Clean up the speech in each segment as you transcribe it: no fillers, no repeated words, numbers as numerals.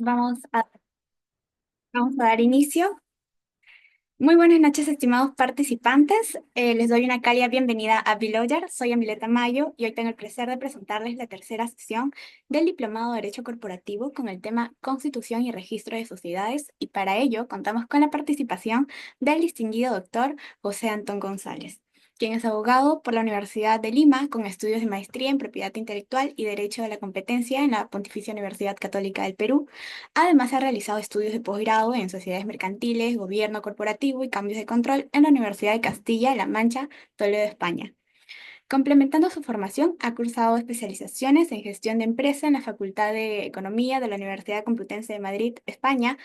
Vamos a, vamos a dar inicio. Muy buenas noches, estimados participantes. Les doy una cálida bienvenida a Beloyer. Soy Amileta Mayo y hoy tengo el placer de presentarles la tercera sesión del Diplomado de Derecho Corporativo con el tema Constitución y Registro de Sociedades, y para ello contamos con la participación del distinguido doctor José Antón González, quien es abogado por la Universidad de Lima con estudios de maestría en Propiedad Intelectual y Derecho de la Competencia en la Pontificia Universidad Católica del Perú. Además, ha realizado estudios de posgrado en sociedades mercantiles, gobierno corporativo y cambios de control en la Universidad de Castilla-La Mancha, Toledo, España. Complementando su formación, ha cursado especializaciones en gestión de empresa en la Facultad de Economía de la Universidad Complutense de Madrid, España,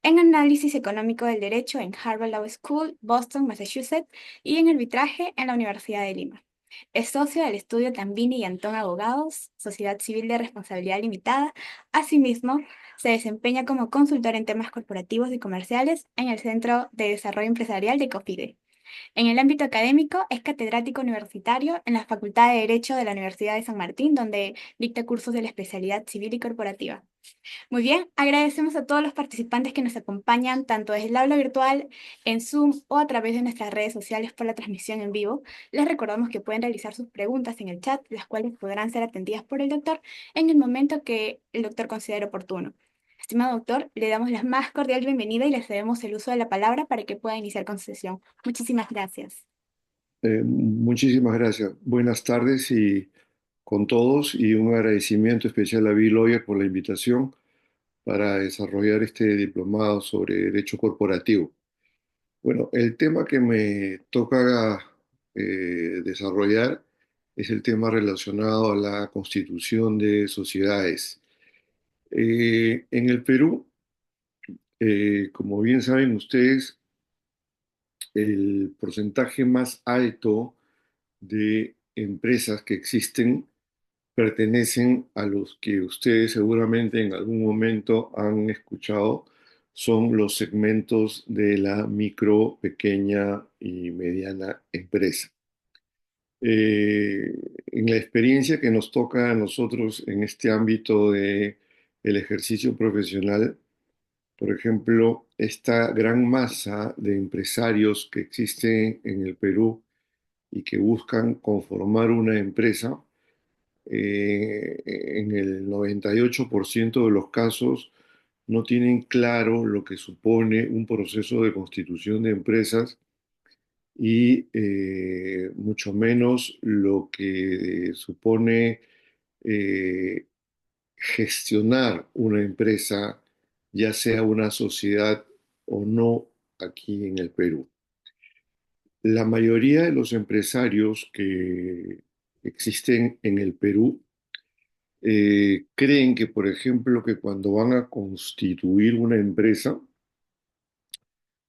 en análisis económico del derecho en Harvard Law School, Boston, Massachusetts, y en arbitraje en la Universidad de Lima. Es socio del estudio Tambini y Antón Abogados, Sociedad Civil de Responsabilidad Limitada. Asimismo, se desempeña como consultor en temas corporativos y comerciales en el Centro de Desarrollo Empresarial de COFIDE. En el ámbito académico, es catedrático universitario en la Facultad de Derecho de la Universidad de San Martín, donde dicta cursos de la especialidad civil y corporativa. Muy bien, agradecemos a todos los participantes que nos acompañan tanto desde el aula virtual, en Zoom o a través de nuestras redes sociales por la transmisión en vivo. Les recordamos que pueden realizar sus preguntas en el chat, las cuales podrán ser atendidas por el doctor en el momento que el doctor considere oportuno. Estimado doctor, le damos la más cordial bienvenida y le cedemos el uso de la palabra para que pueda iniciar con su sesión. Muchísimas gracias. Muchísimas gracias. Buenas tardes y con todos y un agradecimiento especial a Bill Lawyer por la invitación para desarrollar este diplomado sobre derecho corporativo. Bueno, el tema que me toca desarrollar es el tema relacionado a la constitución de sociedades. En el Perú, como bien saben ustedes, el porcentaje más alto de empresas que existen pertenecen a los que ustedes seguramente en algún momento han escuchado, son los segmentos de la micro, pequeña y mediana empresa. Eh, en la experiencia que nos toca a nosotros en este ámbito de el ejercicio profesional, por ejemplo, esta gran masa de empresarios que existen en el Perú y que buscan conformar una empresa, en el 98% de los casos no tienen claro lo que supone un proceso de constitución de empresas y mucho menos lo que supone eh, gestionar una empresa, ya sea una sociedad o no, aquí en el Perú. La mayoría de los empresarios que existen en el Perú creen que, por ejemplo, que cuando van a constituir una empresa,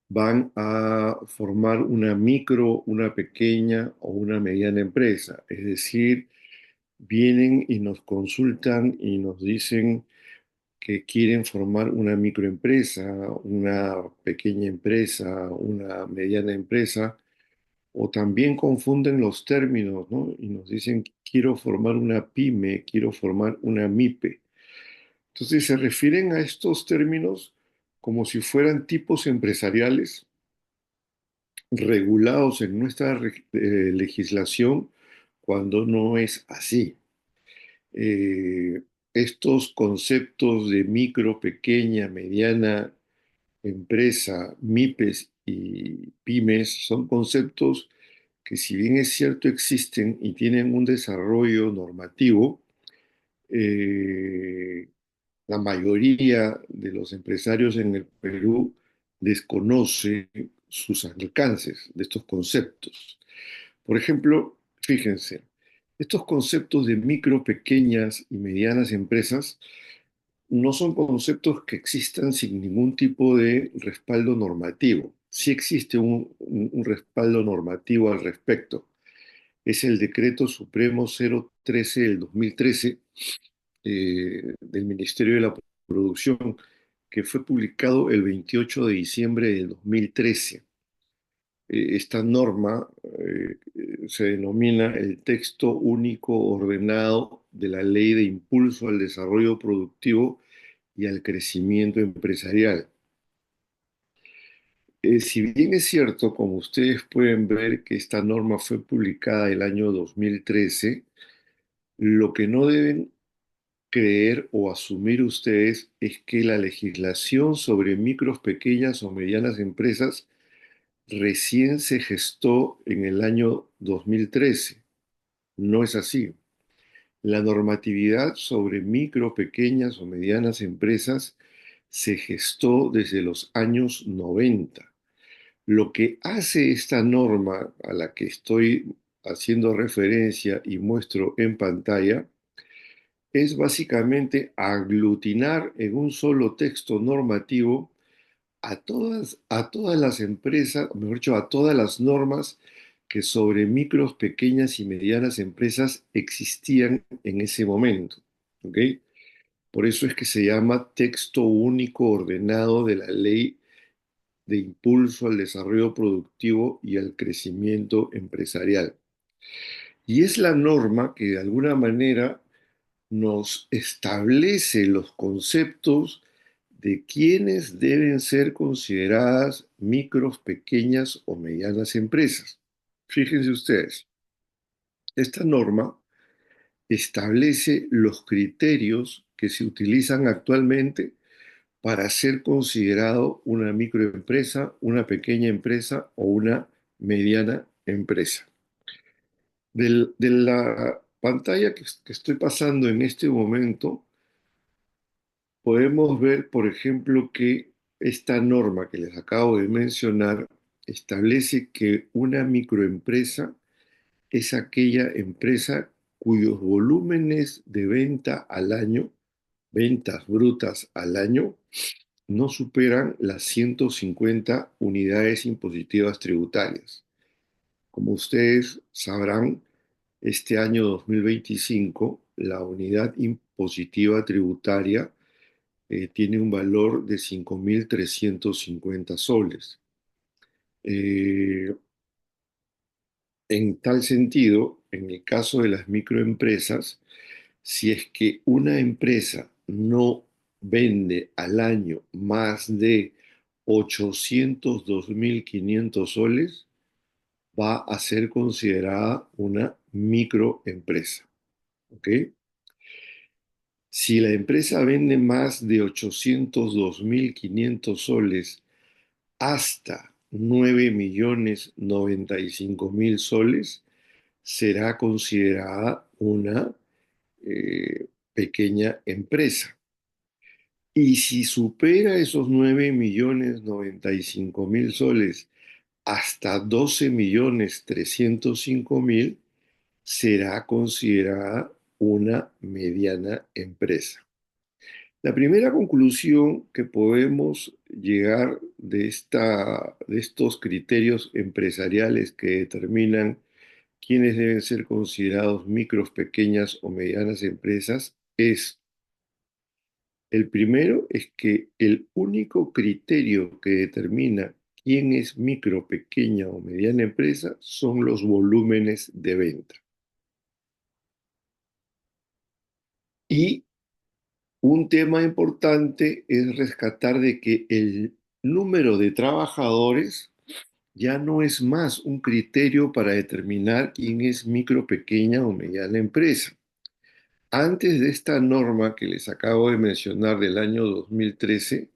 van a formar una micro, una pequeña o una mediana empresa. Es decir, vienen y nos consultan y nos dicen que quieren formar una microempresa, una pequeña empresa, una mediana empresa, o también confunden los términos, ¿no? Y nos dicen, quiero formar una pyme, quiero formar una MIPE. Entonces se refieren a estos términos como si fueran tipos empresariales regulados en nuestra legislación cuando no es así. Eh, Estos conceptos de micro, pequeña, mediana empresa, MIPES y pymes son conceptos que, si bien es cierto existen y tienen un desarrollo normativo, eh, la mayoría de los empresarios en el Perú desconoce sus alcances de estos conceptos. Por ejemplo, fíjense, estos conceptos de micro, pequeñas y medianas empresas no son conceptos que existan sin ningún tipo de respaldo normativo. Sí existe un respaldo normativo al respecto. Es el Decreto Supremo 013 del 2013, del Ministerio de la Producción, que fue publicado el 28 de diciembre del 2013. Esta norma se denomina el texto único ordenado de la Ley de Impulso al Desarrollo Productivo y al crecimiento empresarial. Si bien es cierto, como ustedes pueden ver, que esta norma fue publicada el año 2013, lo que no deben creer o asumir ustedes es que la legislación sobre micros, pequeñas o medianas empresas recién se gestó en el año 2013. No es así. La normatividad sobre micro, pequeñas o medianas empresas se gestó desde los años 90. Lo que hace esta norma a la que estoy haciendo referencia y muestro en pantalla es básicamente aglutinar en un solo texto normativo a todas las empresas, o mejor dicho, a todas las normas que sobre micros, pequeñas y medianas empresas existían en ese momento. ¿Ok? Por eso es que se llama texto único ordenado de la Ley de Impulso al Desarrollo Productivo y al Crecimiento Empresarial. Y es la norma que de alguna manera nos establece los conceptos de quiénes deben ser consideradas micros, pequeñas o medianas empresas. Fíjense ustedes, esta norma establece los criterios que se utilizan actualmente para ser considerado una microempresa, una pequeña empresa o una mediana empresa. De la pantalla que estoy pasando en este momento, podemos ver, por ejemplo, que esta norma que les acabo de mencionar establece que una microempresa es aquella empresa cuyos volúmenes de venta al año, ventas brutas al año, no superan las 150 unidades impositivas tributarias. Como ustedes sabrán, este año 2025 la unidad impositiva tributaria tiene un valor de 5.350 soles. Eh, en tal sentido, en el caso de las microempresas, si es que una empresa no vende al año más de 802.500 soles, va a ser considerada una microempresa. ¿Ok? Si la empresa vende más de 802.500 soles hasta 9.095.000 soles, será considerada una pequeña empresa. Y si supera esos 9.095.000 soles hasta 12.305.000, será considerada una mediana empresa. La primera conclusión que podemos llegar de estos criterios empresariales que determinan quiénes deben ser considerados micros, pequeñas o medianas empresas es: el primero es que el único criterio que determina quién es micro, pequeña o mediana empresa son los volúmenes de venta. Y un tema importante es rescatar de que el número de trabajadores ya no es más un criterio para determinar quién es micro, pequeña o mediana empresa. Antes de esta norma que les acabo de mencionar del año 2013,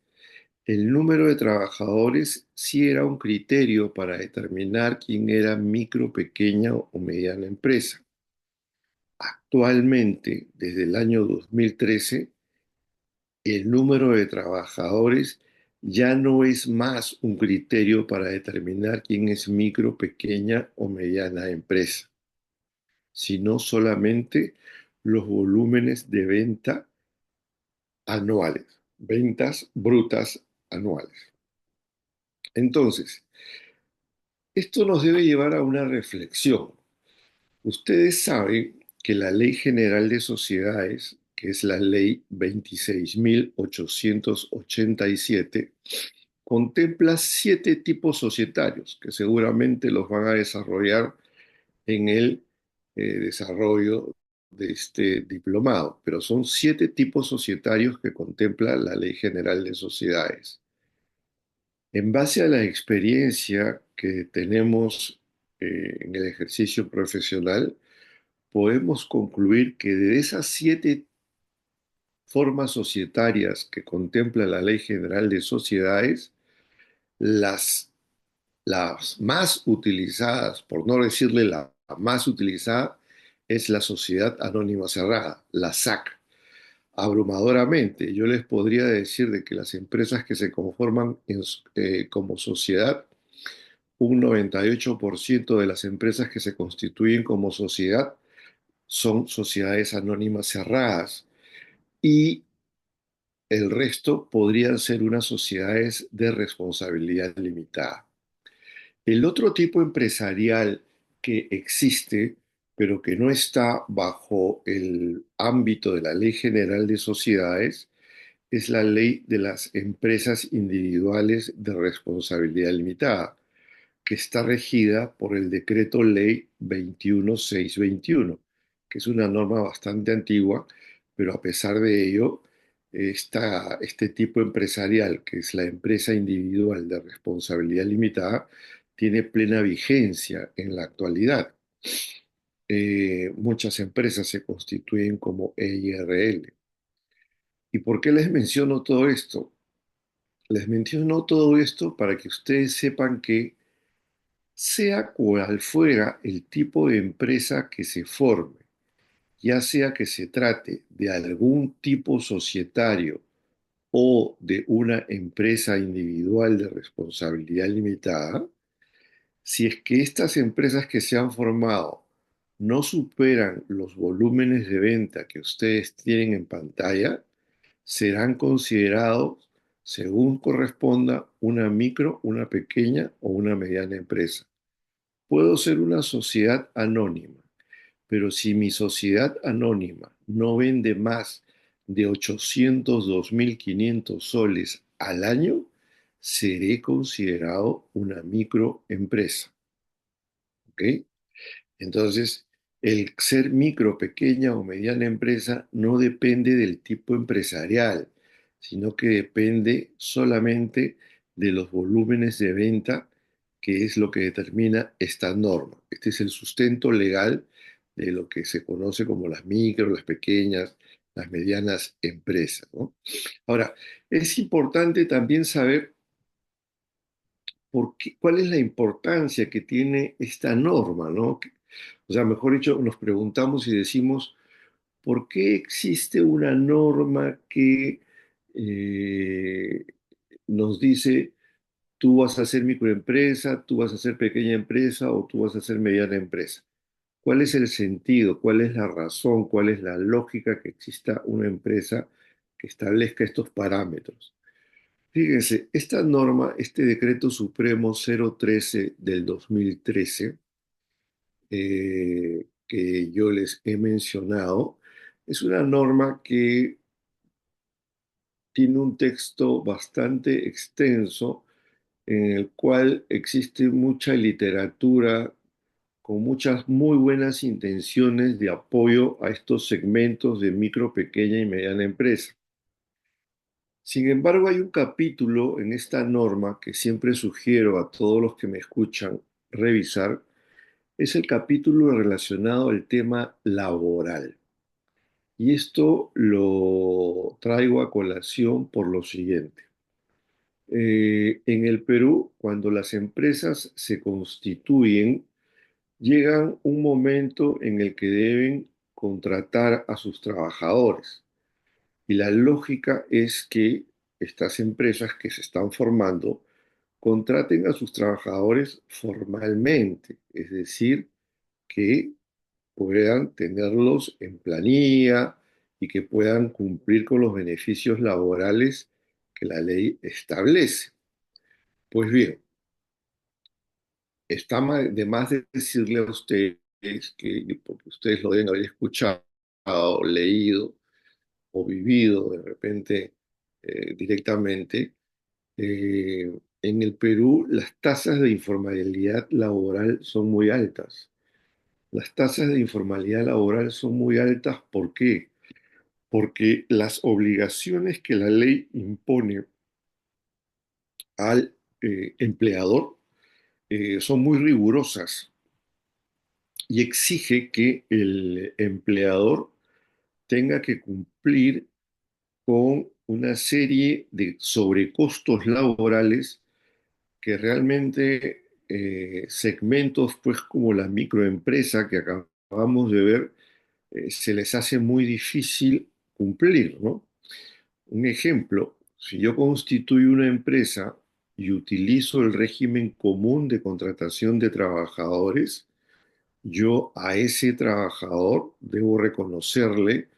el número de trabajadores sí era un criterio para determinar quién era micro, pequeña o mediana empresa. Actualmente, desde el año 2013, el número de trabajadores ya no es más un criterio para determinar quién es micro, pequeña o mediana empresa, sino solamente los volúmenes de venta anuales, ventas brutas anuales. Entonces, esto nos debe llevar a una reflexión. Ustedes saben que la Ley General de Sociedades, que es la Ley 26.887, contempla 7 tipos societarios que seguramente los van a desarrollar en el desarrollo de este diplomado, pero son 7 tipos societarios que contempla la Ley General de Sociedades. En base a la experiencia que tenemos en el ejercicio profesional, podemos concluir que de esas 7 formas societarias que contempla la Ley General de Sociedades, las, las más utilizadas, por no decirle la más utilizada, es la Sociedad Anónima Cerrada, la SAC. Abrumadoramente, yo les podría decir de que las empresas que se conforman como sociedad, un 98% de las empresas que se constituyen como sociedad son sociedades anónimas cerradas y el resto podrían ser unas sociedades de responsabilidad limitada. El otro tipo empresarial que existe, pero que no está bajo el ámbito de la Ley General de Sociedades, es la ley de las empresas individuales de responsabilidad limitada, que está regida por el Decreto Ley 21621, que es una norma bastante antigua, pero a pesar de ello, este tipo empresarial, que es la empresa individual de responsabilidad limitada, tiene plena vigencia en la actualidad. Muchas empresas se constituyen como EIRL. ¿Y por qué les menciono todo esto? Les menciono todo esto para que ustedes sepan que sea cual fuera el tipo de empresa que se forme, ya sea que se trate de algún tipo societario o de una empresa individual de responsabilidad limitada, si es que estas empresas que se han formado no superan los volúmenes de venta que ustedes tienen en pantalla, serán considerados, según corresponda, una micro, una pequeña o una mediana empresa. Puedo ser una sociedad anónima, pero si mi sociedad anónima no vende más de 802.500 soles al año, seré considerado una microempresa. ¿Ok? Entonces, el ser micro, pequeña o mediana empresa no depende del tipo empresarial, sino que depende solamente de los volúmenes de venta, que es lo que determina esta norma. Este es el sustento legal de lo que se conoce como las micro, las pequeñas, las medianas empresas, ¿no? Ahora, es importante también saber cuál es la importancia que tiene esta norma, ¿no? O sea, mejor dicho, nos preguntamos y decimos, ¿por qué existe una norma que eh, nos dice, tú vas a ser microempresa, tú vas a ser pequeña empresa o tú vas a ser mediana empresa? ¿Cuál es el sentido? ¿Cuál es la razón? ¿Cuál es la lógica que exista una empresa que establezca estos parámetros? Fíjense, esta norma, este decreto supremo 013 del 2013, que yo les he mencionado, es una norma que tiene un texto bastante extenso en el cual existe mucha literatura con muchas muy buenas intenciones de apoyo a estos segmentos de micro, pequeña y mediana empresa. Sin embargo, hay un capítulo en esta norma que siempre sugiero a todos los que me escuchan revisar, es el capítulo relacionado al tema laboral. Y esto lo traigo a colación por lo siguiente. En el Perú, cuando las empresas se constituyen, llegan un momento en el que deben contratar a sus trabajadores. Y la lógica es que estas empresas que se están formando contraten a sus trabajadores formalmente, es decir, que puedan tenerlos en planilla y que puedan cumplir con los beneficios laborales que la ley establece. Pues bien, está de más de decirle a ustedes que, porque ustedes lo deben haber escuchado, leído o vivido de repente directamente, en el Perú las tasas de informalidad laboral son muy altas. Las tasas de informalidad laboral son muy altas. ¿Por qué? Porque las obligaciones que la ley impone al empleador son muy rigurosas y exige que el empleador tenga que cumplir con una serie de sobrecostos laborales que realmente segmentos pues como la microempresa que acabamos de ver se les hace muy difícil cumplir, ¿no? Un ejemplo, si yo constituyo una empresa y utilizo el régimen común de contratación de trabajadores, yo a ese trabajador debo reconocerle,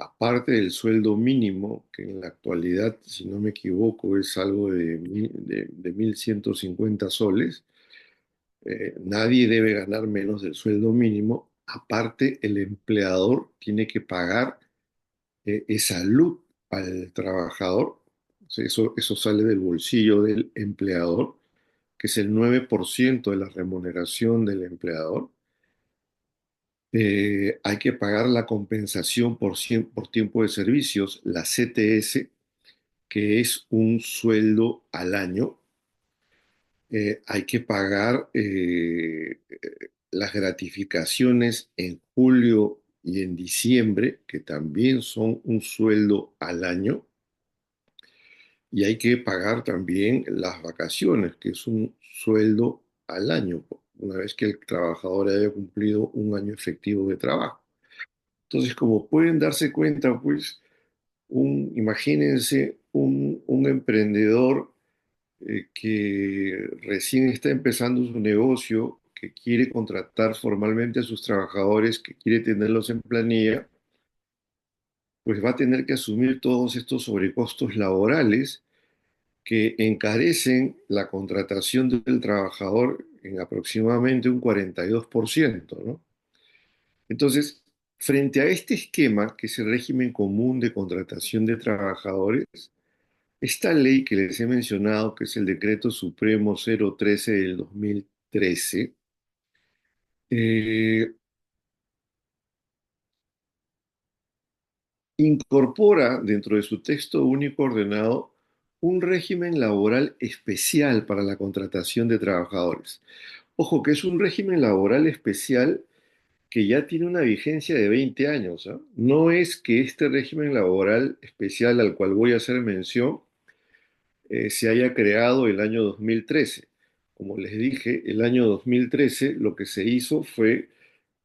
aparte del sueldo mínimo, que en la actualidad, si no me equivoco, es algo de 1.150 soles. Nadie debe ganar menos del sueldo mínimo. Aparte, el empleador tiene que pagar salud al trabajador. O sea, eso sale del bolsillo del empleador, que es el 9% de la remuneración del empleador. Hay que pagar la compensación por tiempo de servicios, la CTS, que es un sueldo al año. Hay que pagar las gratificaciones en julio y en diciembre, que también son un sueldo al año. Y hay que pagar también las vacaciones, que es un sueldo al año, una vez que el trabajador haya cumplido un año efectivo de trabajo. Entonces, como pueden darse cuenta, pues, imagínense un emprendedor que recién está empezando su negocio, que quiere contratar formalmente a sus trabajadores, que quiere tenerlos en planilla, pues va a tener que asumir todos estos sobrecostos laborales que encarecen la contratación del trabajador en aproximadamente un 42%, ¿no? Entonces, frente a este esquema, que es el régimen común de contratación de trabajadores, esta ley que les he mencionado, que es el Decreto Supremo 013 del 2013, eh, incorpora dentro de su texto único ordenado un régimen laboral especial para la contratación de trabajadores. Ojo, que es un régimen laboral especial que ya tiene una vigencia de 20 años, ¿ah? No es que este régimen laboral especial al cual voy a hacer mención se haya creado el año 2013. Como les dije, el año 2013 lo que se hizo fue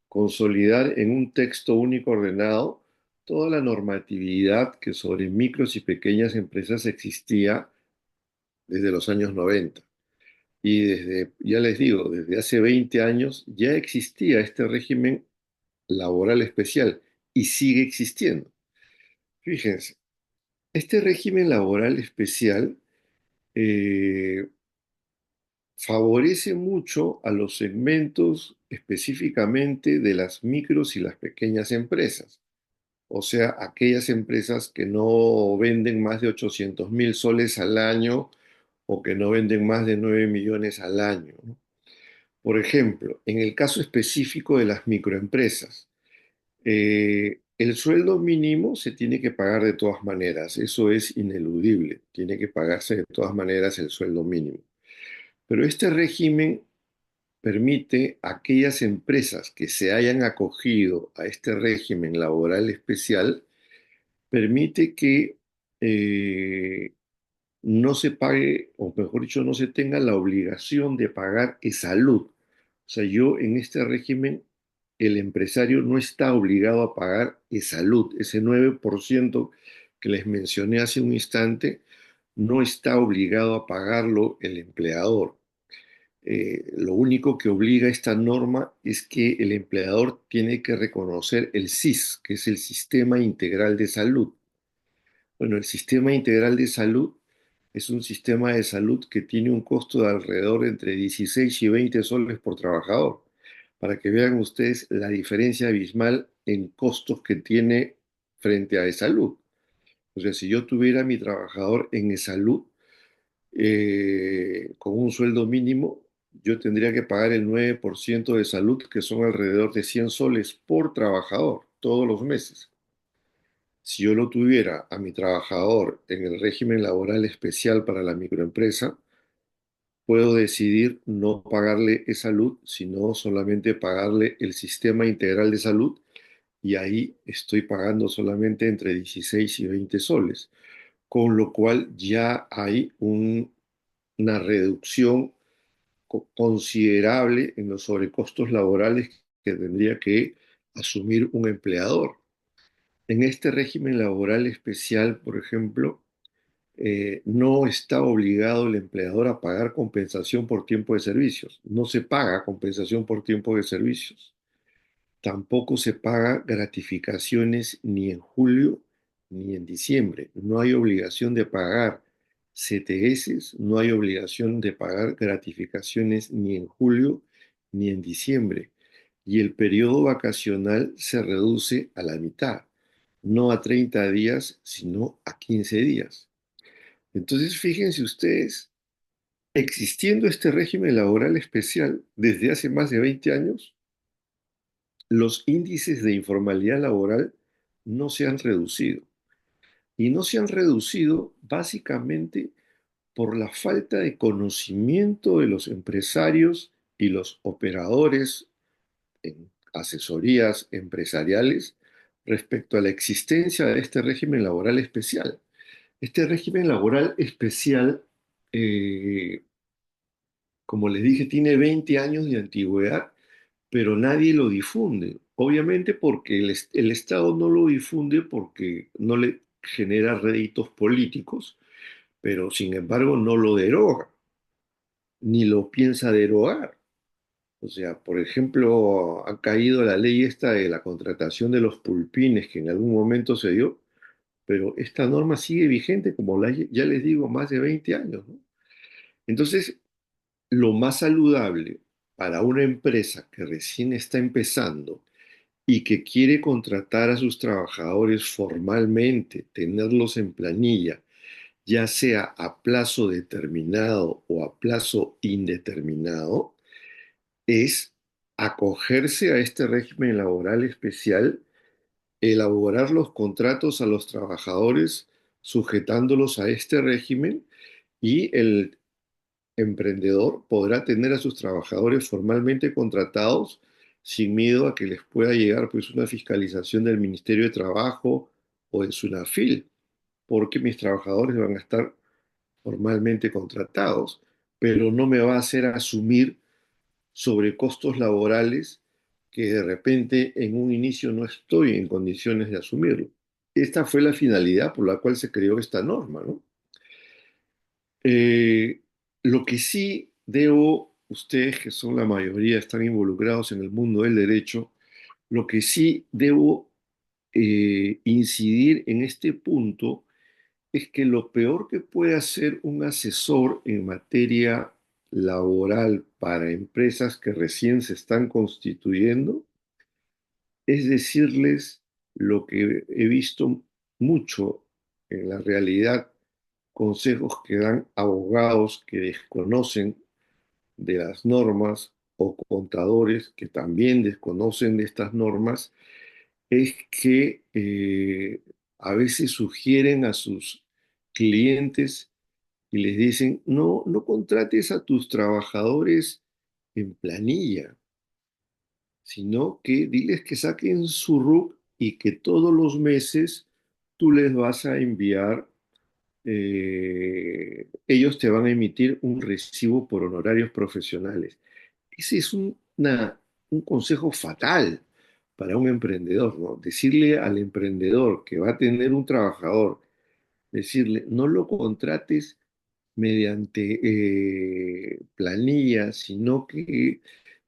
consolidar en un texto único ordenado toda la normatividad que sobre micros y pequeñas empresas existía desde los años 90. Y desde, ya les digo, desde hace 20 años ya existía este régimen laboral especial y sigue existiendo. Fíjense, este régimen laboral especial eh, favorece mucho a los segmentos específicamente de las micros y las pequeñas empresas, o sea, aquellas empresas que no venden más de 800.000 soles al año o que no venden más de 9 millones al año, ¿no? Por ejemplo, en el caso específico de las microempresas, el sueldo mínimo se tiene que pagar de todas maneras, eso es ineludible, tiene que pagarse de todas maneras el sueldo mínimo. Pero este régimen permite a aquellas empresas que se hayan acogido a este régimen laboral especial, permite que eh, no se pague, o mejor dicho, no se tenga la obligación de pagar salud. O sea, yo en este régimen, el empresario no está obligado a pagar salud. Ese 9% que les mencioné hace un instante, no está obligado a pagarlo el empleador. Lo único que obliga esta norma es que el empleador tiene que reconocer el SIS, que es el Sistema Integral de Salud. Bueno, el Sistema Integral de Salud es un sistema de salud que tiene un costo de alrededor entre 16 y 20 soles por trabajador, para que vean ustedes la diferencia abismal en costos que tiene frente a salud. O sea, si yo tuviera a mi trabajador en salud con un sueldo mínimo, yo tendría que pagar el 9% de salud, que son alrededor de 100 soles por trabajador, todos los meses. Si yo lo tuviera a mi trabajador en el régimen laboral especial para la microempresa, puedo decidir no pagarle esa salud, sino solamente pagarle el sistema integral de salud, y ahí estoy pagando solamente entre 16 y 20 soles, con lo cual ya hay una reducción considerable en los sobrecostos laborales que tendría que asumir un empleador. En este régimen laboral especial, por ejemplo, no está obligado el empleador a pagar compensación por tiempo de servicios. No se paga compensación por tiempo de servicios. Tampoco se paga gratificaciones ni en julio ni en diciembre. No hay obligación de pagar CTS, no hay obligación de pagar gratificaciones ni en julio ni en diciembre. Y el periodo vacacional se reduce a la mitad, no a 30 días, sino a 15 días. Entonces, fíjense ustedes, existiendo este régimen laboral especial desde hace más de 20 años, los índices de informalidad laboral no se han reducido. Y no se han reducido básicamente por la falta de conocimiento de los empresarios y los operadores en asesorías empresariales respecto a la existencia de este régimen laboral especial. Este régimen laboral especial, eh, como les dije, tiene 20 años de antigüedad, pero nadie lo difunde. Obviamente porque el Estado no lo difunde porque no le genera réditos políticos, pero sin embargo no lo deroga, ni lo piensa derogar. O sea, por ejemplo, ha caído la ley esta de la contratación de los pulpines que en algún momento se dio, pero esta norma sigue vigente, como ya les digo, más de 20 años, ¿no? Entonces, lo más saludable para una empresa que recién está empezando y que quiere contratar a sus trabajadores formalmente, tenerlos en planilla, ya sea a plazo determinado o a plazo indeterminado, es acogerse a este régimen laboral especial, elaborar los contratos a los trabajadores sujetándolos a este régimen, y el emprendedor podrá tener a sus trabajadores formalmente contratados sin miedo a que les pueda llegar pues una fiscalización del Ministerio de Trabajo o de SUNAFIL, porque mis trabajadores van a estar formalmente contratados, pero no me va a hacer asumir sobrecostos laborales que de repente en un inicio no estoy en condiciones de asumirlo. Esta fue la finalidad por la cual se creó esta norma, ¿no? Eh, lo que sí debo, ustedes que son la mayoría, están involucrados en el mundo del derecho, lo que sí debo incidir en este punto es que lo peor que puede hacer un asesor en materia laboral para empresas que recién se están constituyendo es decirles lo que he visto mucho en la realidad, consejos que dan abogados que desconocen de las normas o contadores que también desconocen de estas normas, es que a veces sugieren a sus clientes y les dicen, no, no contrates a tus trabajadores en planilla, sino que diles que saquen su RUC y que todos los meses tú les vas a enviar, ellos te van a emitir un recibo por honorarios profesionales. Ese es un consejo fatal para un emprendedor, ¿no? Decirle al emprendedor que va a tener un trabajador, decirle, no lo contrates mediante planilla, sino que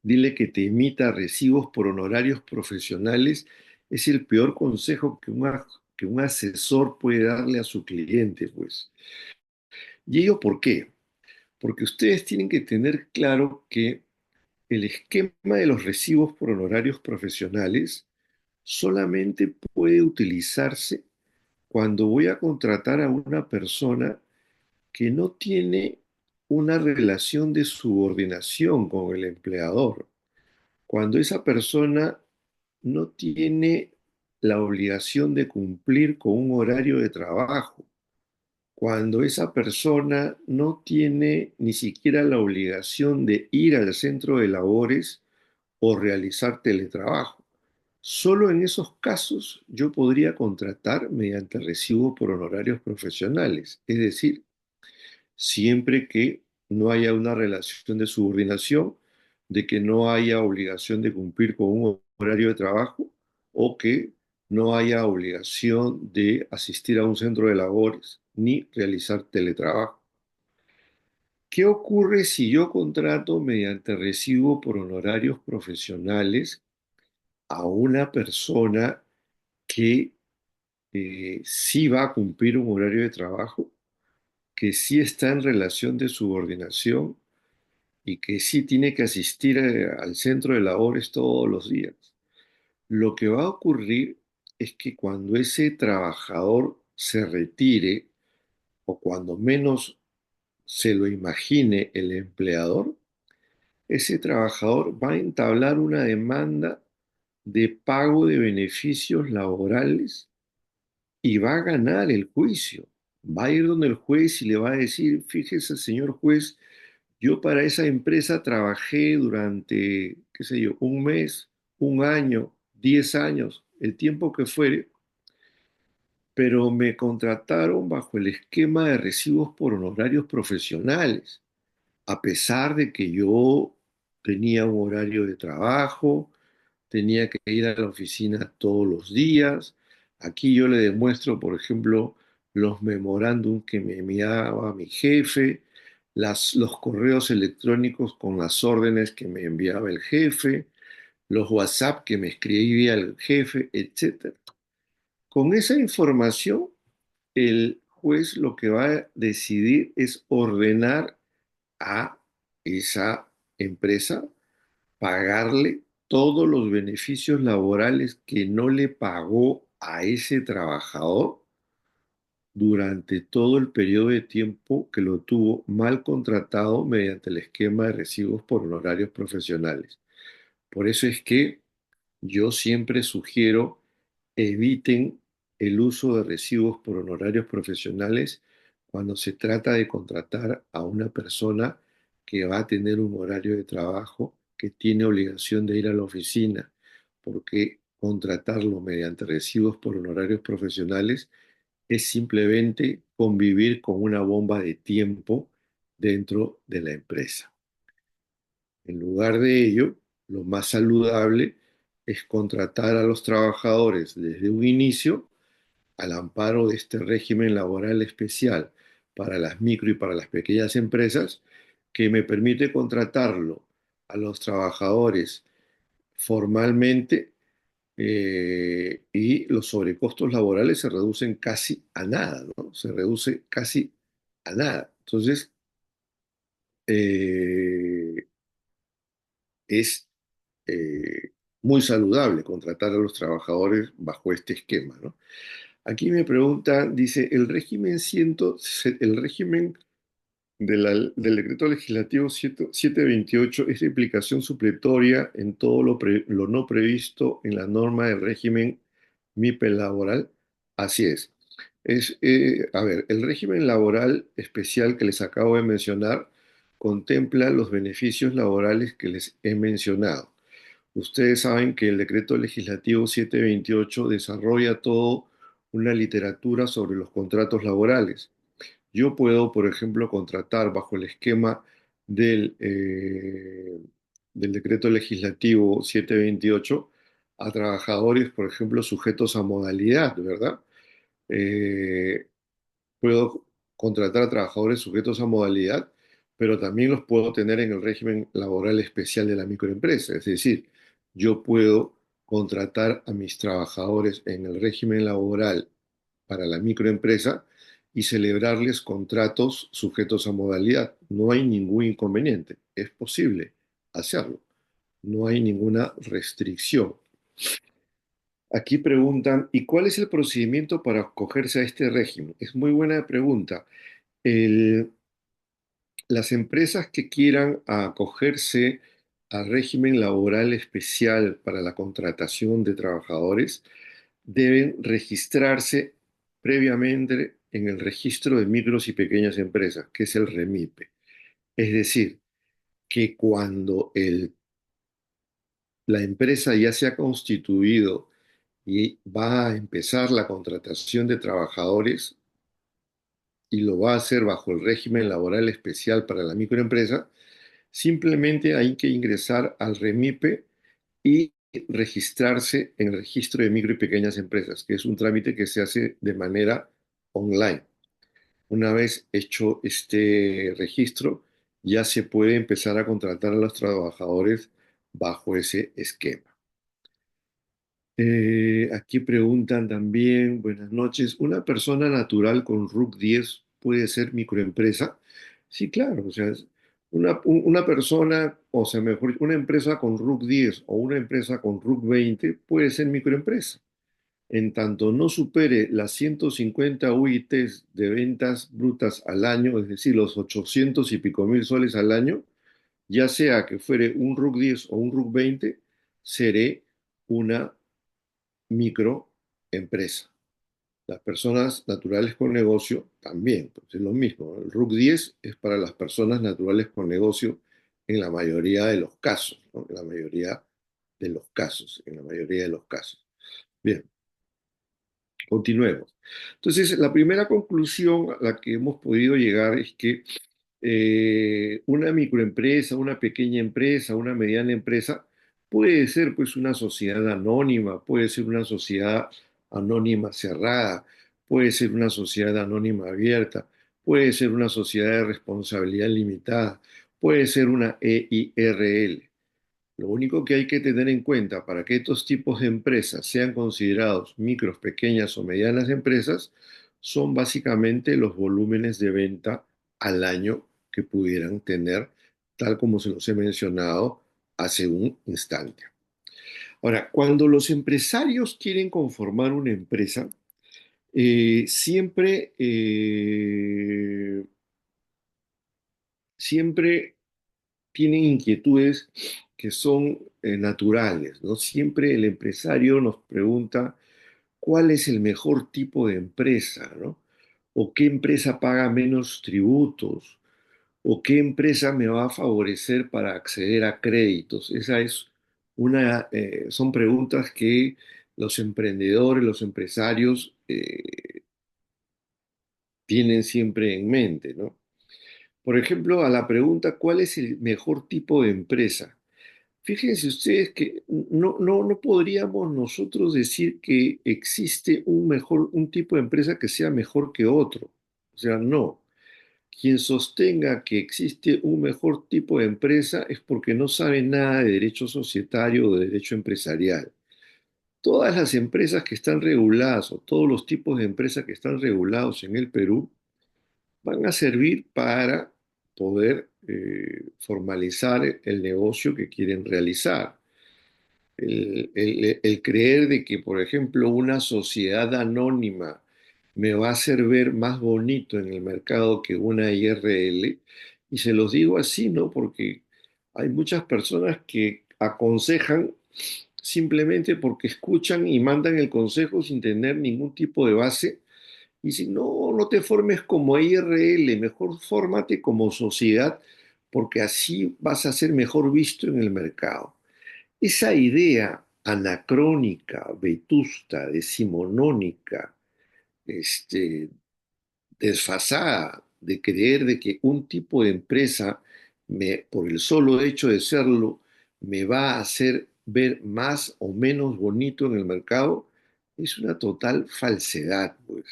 dile que te emita recibos por honorarios profesionales, es el peor consejo que un asesor puede darle a su cliente, pues. ¿Y ello por qué? Porque ustedes tienen que tener claro que el esquema de los recibos por honorarios profesionales solamente puede utilizarse cuando voy a contratar a una persona que no tiene una relación de subordinación con el empleador. Cuando esa persona no tiene la obligación de cumplir con un horario de trabajo, cuando esa persona no tiene ni siquiera la obligación de ir al centro de labores o realizar teletrabajo. Solo en esos casos yo podría contratar mediante recibo por honorarios profesionales, es decir, siempre que no haya una relación de subordinación, de que no haya obligación de cumplir con un horario de trabajo o que no haya obligación de asistir a un centro de labores ni realizar teletrabajo. ¿Qué ocurre si yo contrato mediante recibo por honorarios profesionales a una persona que sí va a cumplir un horario de trabajo, que sí está en relación de subordinación y que sí tiene que asistir al centro de labores todos los días? Lo que va a ocurrir es que cuando ese trabajador se retire o cuando menos se lo imagine el empleador, ese trabajador va a entablar una demanda de pago de beneficios laborales y va a ganar el juicio. Va a ir donde el juez y le va a decir, fíjese, señor juez, yo para esa empresa trabajé durante, qué sé yo, un mes, un año, 10 años, el tiempo que fuere, pero me contrataron bajo el esquema de recibos por honorarios profesionales, a pesar de que yo tenía un horario de trabajo, tenía que ir a la oficina todos los días. Aquí yo le demuestro, por ejemplo, los memorándum que me enviaba mi jefe, los correos electrónicos con las órdenes que me enviaba el jefe, los WhatsApp que me escribía el jefe, etcétera. Con esa información, el juez lo que va a decidir es ordenar a esa empresa pagarle todos los beneficios laborales que no le pagó a ese trabajador durante todo el periodo de tiempo que lo tuvo mal contratado mediante el esquema de recibos por honorarios profesionales. Por eso es que yo siempre sugiero eviten el uso de recibos por honorarios profesionales cuando se trata de contratar a una persona que va a tener un horario de trabajo, que tiene obligación de ir a la oficina, porque contratarlo mediante recibos por honorarios profesionales es simplemente convivir con una bomba de tiempo dentro de la empresa. En lugar de ello, lo más saludable es contratar a los trabajadores desde un inicio al amparo de este régimen laboral especial para las micro y para las pequeñas empresas, que me permite contratarlo a los trabajadores formalmente, y los sobrecostos laborales se reducen casi a nada, ¿no? Se reduce casi a nada. Entonces, eh, es muy saludable contratar a los trabajadores bajo este esquema, ¿no? Aquí me pregunta, dice, el régimen del decreto legislativo 728 es de aplicación supletoria en todo lo no previsto en la norma del régimen MIPE laboral. Así es. A ver, el régimen laboral especial que les acabo de mencionar contempla los beneficios laborales que les he mencionado. Ustedes saben que el decreto legislativo 728 desarrolla toda una literatura sobre los contratos laborales. Yo puedo, por ejemplo, contratar bajo el esquema del decreto legislativo 728 a trabajadores, por ejemplo, sujetos a modalidad, ¿verdad? Eh, Puedo contratar a trabajadores sujetos a modalidad, pero también los puedo tener en el régimen laboral especial de la microempresa. Es decir, yo puedo contratar a mis trabajadores en el régimen laboral para la microempresa y celebrarles contratos sujetos a modalidad. No hay ningún inconveniente. Es posible hacerlo. No hay ninguna restricción. Aquí preguntan, ¿y cuál es el procedimiento para acogerse a este régimen? Es muy buena pregunta. El, Las empresas que quieran acogerse al régimen laboral especial para la contratación de trabajadores deben registrarse previamente en el registro de micros y pequeñas empresas, que es el REMIPE. Es decir, que cuando la empresa ya se ha constituido y va a empezar la contratación de trabajadores y lo va a hacer bajo el régimen laboral especial para la microempresa, simplemente hay que ingresar al REMIPE y registrarse en el registro de micro y pequeñas empresas, que es un trámite que se hace de manera online. Una vez hecho este registro, ya se puede empezar a contratar a los trabajadores bajo ese esquema. Aquí preguntan también, buenas noches, ¿una persona natural con RUC 10 puede ser microempresa? Sí, claro, o sea, una persona, o sea, mejor, una empresa con RUC 10 o una empresa con RUC 20 puede ser microempresa. En tanto no supere las 150 UITs de ventas brutas al año, es decir, los 800 y pico mil soles al año, ya sea que fuere un RUC 10 o un RUC 20, seré una microempresa. Las personas naturales con negocio también, pues es lo mismo. El RUC 10 es para las personas naturales con negocio en la mayoría de los casos, ¿no? En la mayoría de los casos, en la mayoría de los casos. Bien, continuemos. Entonces, la primera conclusión a la que hemos podido llegar es que una microempresa, una pequeña empresa, una mediana empresa, puede ser pues una sociedad anónima, puede ser una sociedad anónima cerrada, puede ser una sociedad anónima abierta, puede ser una sociedad de responsabilidad limitada, puede ser una EIRL. Lo único que hay que tener en cuenta para que estos tipos de empresas sean considerados micros, pequeñas o medianas empresas son básicamente los volúmenes de venta al año que pudieran tener, tal como se los he mencionado hace un instante. Ahora, cuando los empresarios quieren conformar una empresa, siempre tienen inquietudes que son naturales, ¿no? Siempre el empresario nos pregunta cuál es el mejor tipo de empresa, ¿no? O qué empresa paga menos tributos, o qué empresa me va a favorecer para acceder a créditos. Son preguntas que los emprendedores, los empresarios tienen siempre en mente, ¿no? Por ejemplo, a la pregunta, ¿cuál es el mejor tipo de empresa? Fíjense ustedes que no podríamos nosotros decir que existe un tipo de empresa que sea mejor que otro. O sea, no. Quien sostenga que existe un mejor tipo de empresa es porque no sabe nada de derecho societario o de derecho empresarial. Todas las empresas que están reguladas o todos los tipos de empresas que están regulados en el Perú van a servir para poder formalizar el negocio que quieren realizar. El creer de que, por ejemplo, una sociedad anónima me va a hacer ver más bonito en el mercado que una IRL, y se los digo así, ¿no? Porque hay muchas personas que aconsejan simplemente porque escuchan y mandan el consejo sin tener ningún tipo de base. Y si no, no te formes como IRL, mejor fórmate como sociedad, porque así vas a ser mejor visto en el mercado. Esa idea anacrónica, vetusta, decimonónica, este, desfasada de creer de que un tipo de empresa, por el solo hecho de serlo, me va a hacer ver más o menos bonito en el mercado, es una total falsedad, pues.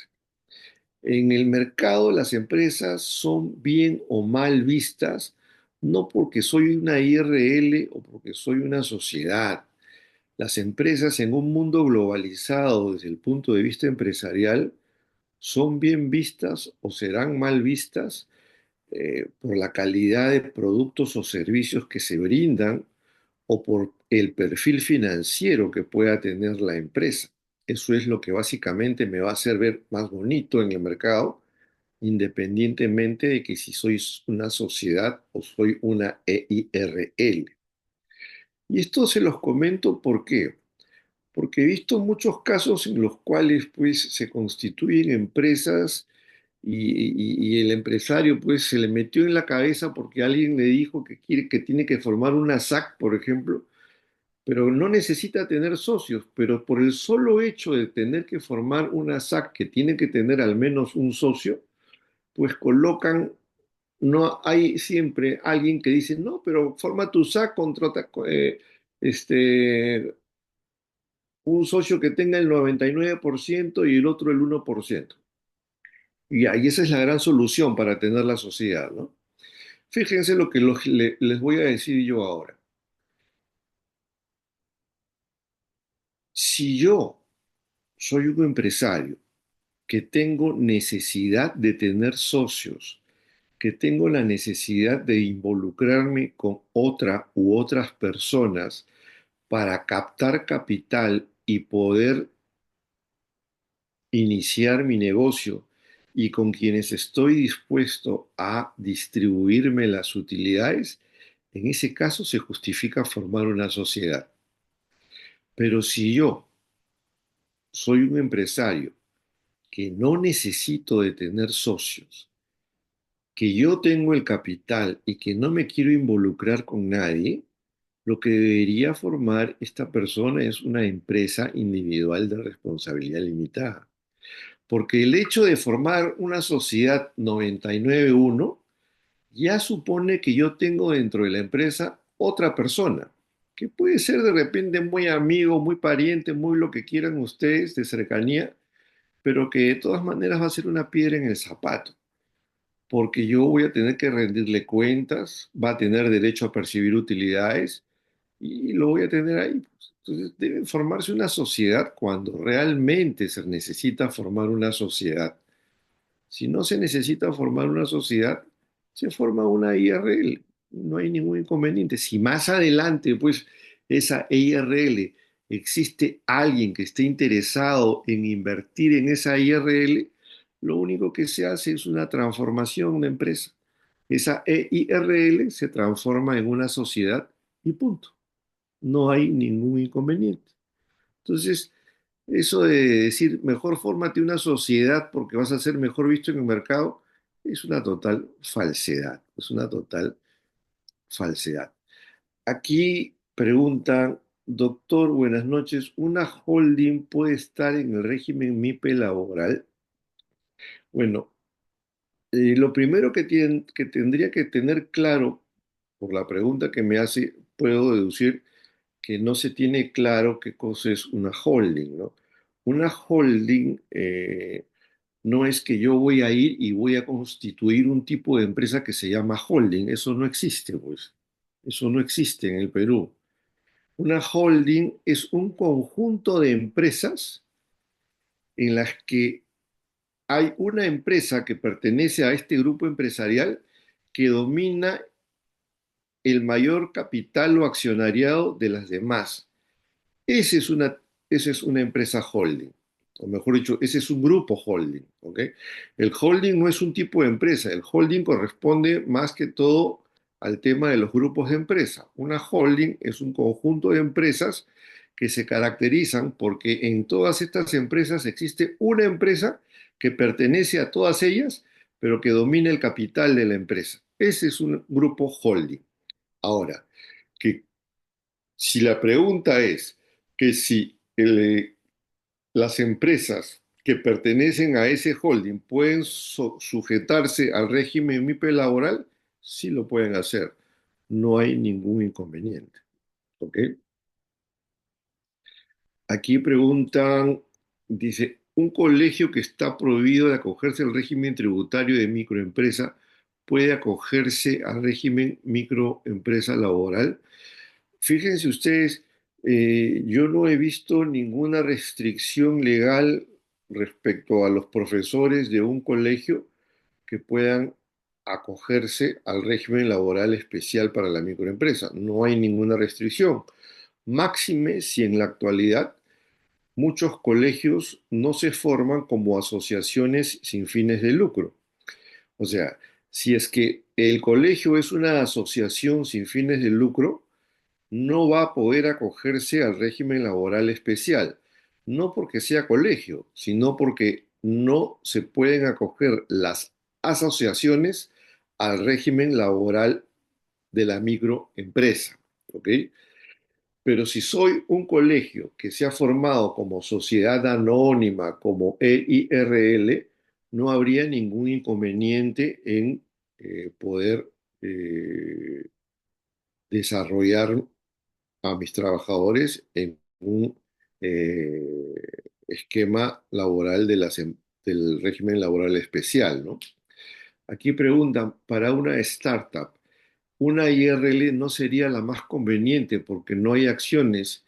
En el mercado las empresas son bien o mal vistas, no porque soy una IRL o porque soy una sociedad. Las empresas en un mundo globalizado desde el punto de vista empresarial son bien vistas o serán mal vistas por la calidad de productos o servicios que se brindan o por el perfil financiero que pueda tener la empresa. Eso es lo que básicamente me va a hacer ver más bonito en el mercado independientemente de que si sois una sociedad o soy una EIRL. Y esto se los comento ¿por qué? Porque he visto muchos casos en los cuales pues se constituyen empresas y el empresario pues se le metió en la cabeza porque alguien le dijo que quiere que tiene que formar una SAC, por ejemplo, pero no necesita tener socios, pero por el solo hecho de tener que formar una SAC que tiene que tener al menos un socio, pues colocan, no hay siempre alguien que dice, no, pero forma tu SAC, contrata, este, un socio que tenga el 99% y el otro el 1%. Y ahí esa es la gran solución para tener la sociedad, ¿no? Fíjense lo que les voy a decir yo ahora. Si yo soy un empresario que tengo necesidad de tener socios, que tengo la necesidad de involucrarme con otra u otras personas para captar capital y poder iniciar mi negocio y con quienes estoy dispuesto a distribuirme las utilidades, en ese caso se justifica formar una sociedad. Pero si yo soy un empresario que no necesito de tener socios, que yo tengo el capital y que no me quiero involucrar con nadie, lo que debería formar esta persona es una empresa individual de responsabilidad limitada. Porque el hecho de formar una sociedad 99-1 ya supone que yo tengo dentro de la empresa otra persona, que puede ser de repente muy amigo, muy pariente, muy lo que quieran ustedes de cercanía, pero que de todas maneras va a ser una piedra en el zapato, porque yo voy a tener que rendirle cuentas, va a tener derecho a percibir utilidades y lo voy a tener ahí, pues. Entonces debe formarse una sociedad cuando realmente se necesita formar una sociedad. Si no se necesita formar una sociedad, se forma una IRL. No hay ningún inconveniente. Si más adelante, pues, esa IRL existe alguien que esté interesado en invertir en esa IRL, lo único que se hace es una transformación de empresa. Esa EIRL se transforma en una sociedad y punto. No hay ningún inconveniente. Entonces, eso de decir, mejor fórmate una sociedad porque vas a ser mejor visto en el mercado, es una total falsedad, es una total falsedad. Aquí preguntan, doctor, buenas noches, ¿una holding puede estar en el régimen MIPE laboral? Bueno, lo primero que tendría que tener claro, por la pregunta que me hace, puedo deducir que no se tiene claro qué cosa es una holding, ¿no? Una holding no es que yo voy a ir y voy a constituir un tipo de empresa que se llama holding. Eso no existe, pues. Eso no existe en el Perú. Una holding es un conjunto de empresas en las que hay una empresa que pertenece a este grupo empresarial que domina el mayor capital o accionariado de las demás. Esa es una, esa es una empresa holding, o mejor dicho, ese es un grupo holding, ¿ok? El holding no es un tipo de empresa, el holding corresponde más que todo al tema de los grupos de empresa. Una holding es un conjunto de empresas que se caracterizan porque en todas estas empresas existe una empresa que pertenece a todas ellas, pero que domina el capital de la empresa. Ese es un grupo holding. Ahora, que si la pregunta es que si las empresas que pertenecen a ese holding pueden sujetarse al régimen MIPE laboral, sí lo pueden hacer. No hay ningún inconveniente. ¿Ok? Aquí preguntan, dice, ¿un colegio que está prohibido de acogerse al régimen tributario de microempresa puede acogerse al régimen microempresa laboral? Fíjense ustedes, yo no he visto ninguna restricción legal respecto a los profesores de un colegio que puedan acogerse al régimen laboral especial para la microempresa. No hay ninguna restricción. Máxime si en la actualidad muchos colegios no se forman como asociaciones sin fines de lucro. O sea, si es que el colegio es una asociación sin fines de lucro, no va a poder acogerse al régimen laboral especial, no porque sea colegio, sino porque no se pueden acoger las asociaciones al régimen laboral de la microempresa, ¿ok? Pero si soy un colegio que se ha formado como sociedad anónima, como EIRL, no habría ningún inconveniente en poder eh, desarrollar a mis trabajadores en un eh, esquema laboral del régimen laboral especial, ¿no? Aquí preguntan, para una startup, una IRL no sería la más conveniente porque no hay acciones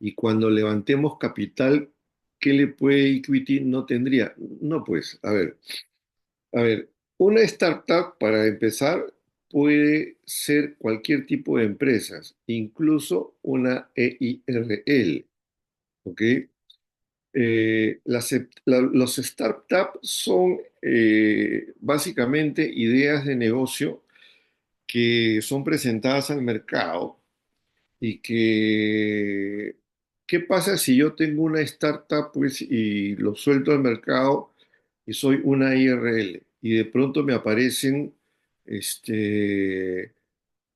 y cuando levantemos capital, ¿qué le puede equity? No tendría. No, pues, a ver, una startup para empezar puede ser cualquier tipo de empresas, incluso una EIRL, ¿ok? Los startups son básicamente ideas de negocio que son presentadas al mercado y que, ¿qué pasa si yo tengo una startup pues, y lo suelto al mercado y soy una IRL y de pronto me aparecen este,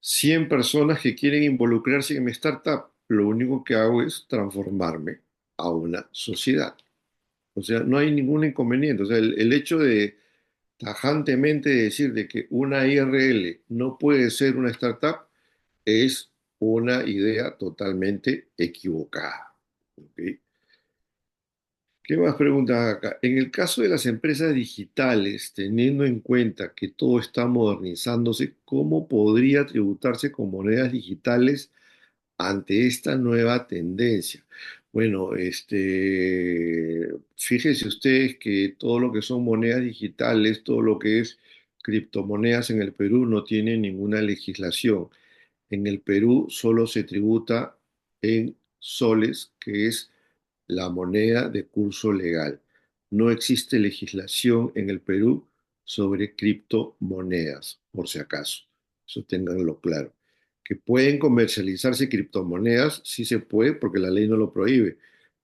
100 personas que quieren involucrarse en mi startup? Lo único que hago es transformarme a una sociedad. O sea, no hay ningún inconveniente. O sea, el hecho de tajantemente decir de que una IRL no puede ser una startup es una idea totalmente equivocada. ¿Ok? ¿Qué más preguntas acá? En el caso de las empresas digitales, teniendo en cuenta que todo está modernizándose, ¿cómo podría tributarse con monedas digitales ante esta nueva tendencia? Bueno, fíjense ustedes que todo lo que son monedas digitales, todo lo que es criptomonedas en el Perú no tiene ninguna legislación. En el Perú solo se tributa en soles, que es la moneda de curso legal. No existe legislación en el Perú sobre criptomonedas, por si acaso. Eso ténganlo claro. Que pueden comercializarse criptomonedas, sí se puede, porque la ley no lo prohíbe,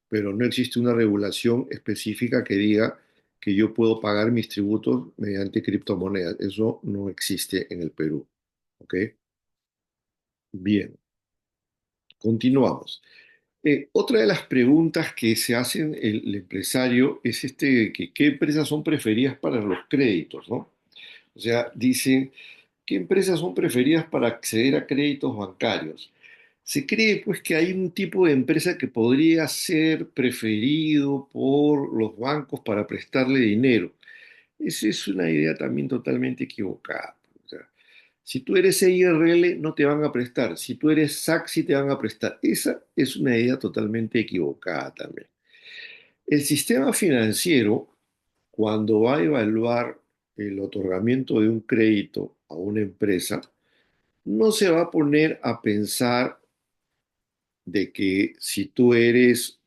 pero no existe una regulación específica que diga que yo puedo pagar mis tributos mediante criptomonedas. Eso no existe en el Perú. ¿Ok? Bien, continuamos. Otra de las preguntas que se hacen el empresario es que qué empresas son preferidas para los créditos, ¿no? O sea, dicen, ¿qué empresas son preferidas para acceder a créditos bancarios? Se cree pues que hay un tipo de empresa que podría ser preferido por los bancos para prestarle dinero. Esa es una idea también totalmente equivocada. O sea, si tú eres EIRL, no te van a prestar. Si tú eres SAC, sí te van a prestar. Esa es una idea totalmente equivocada también. El sistema financiero, cuando va a evaluar el otorgamiento de un crédito a una empresa, no se va a poner a pensar de que si tú eres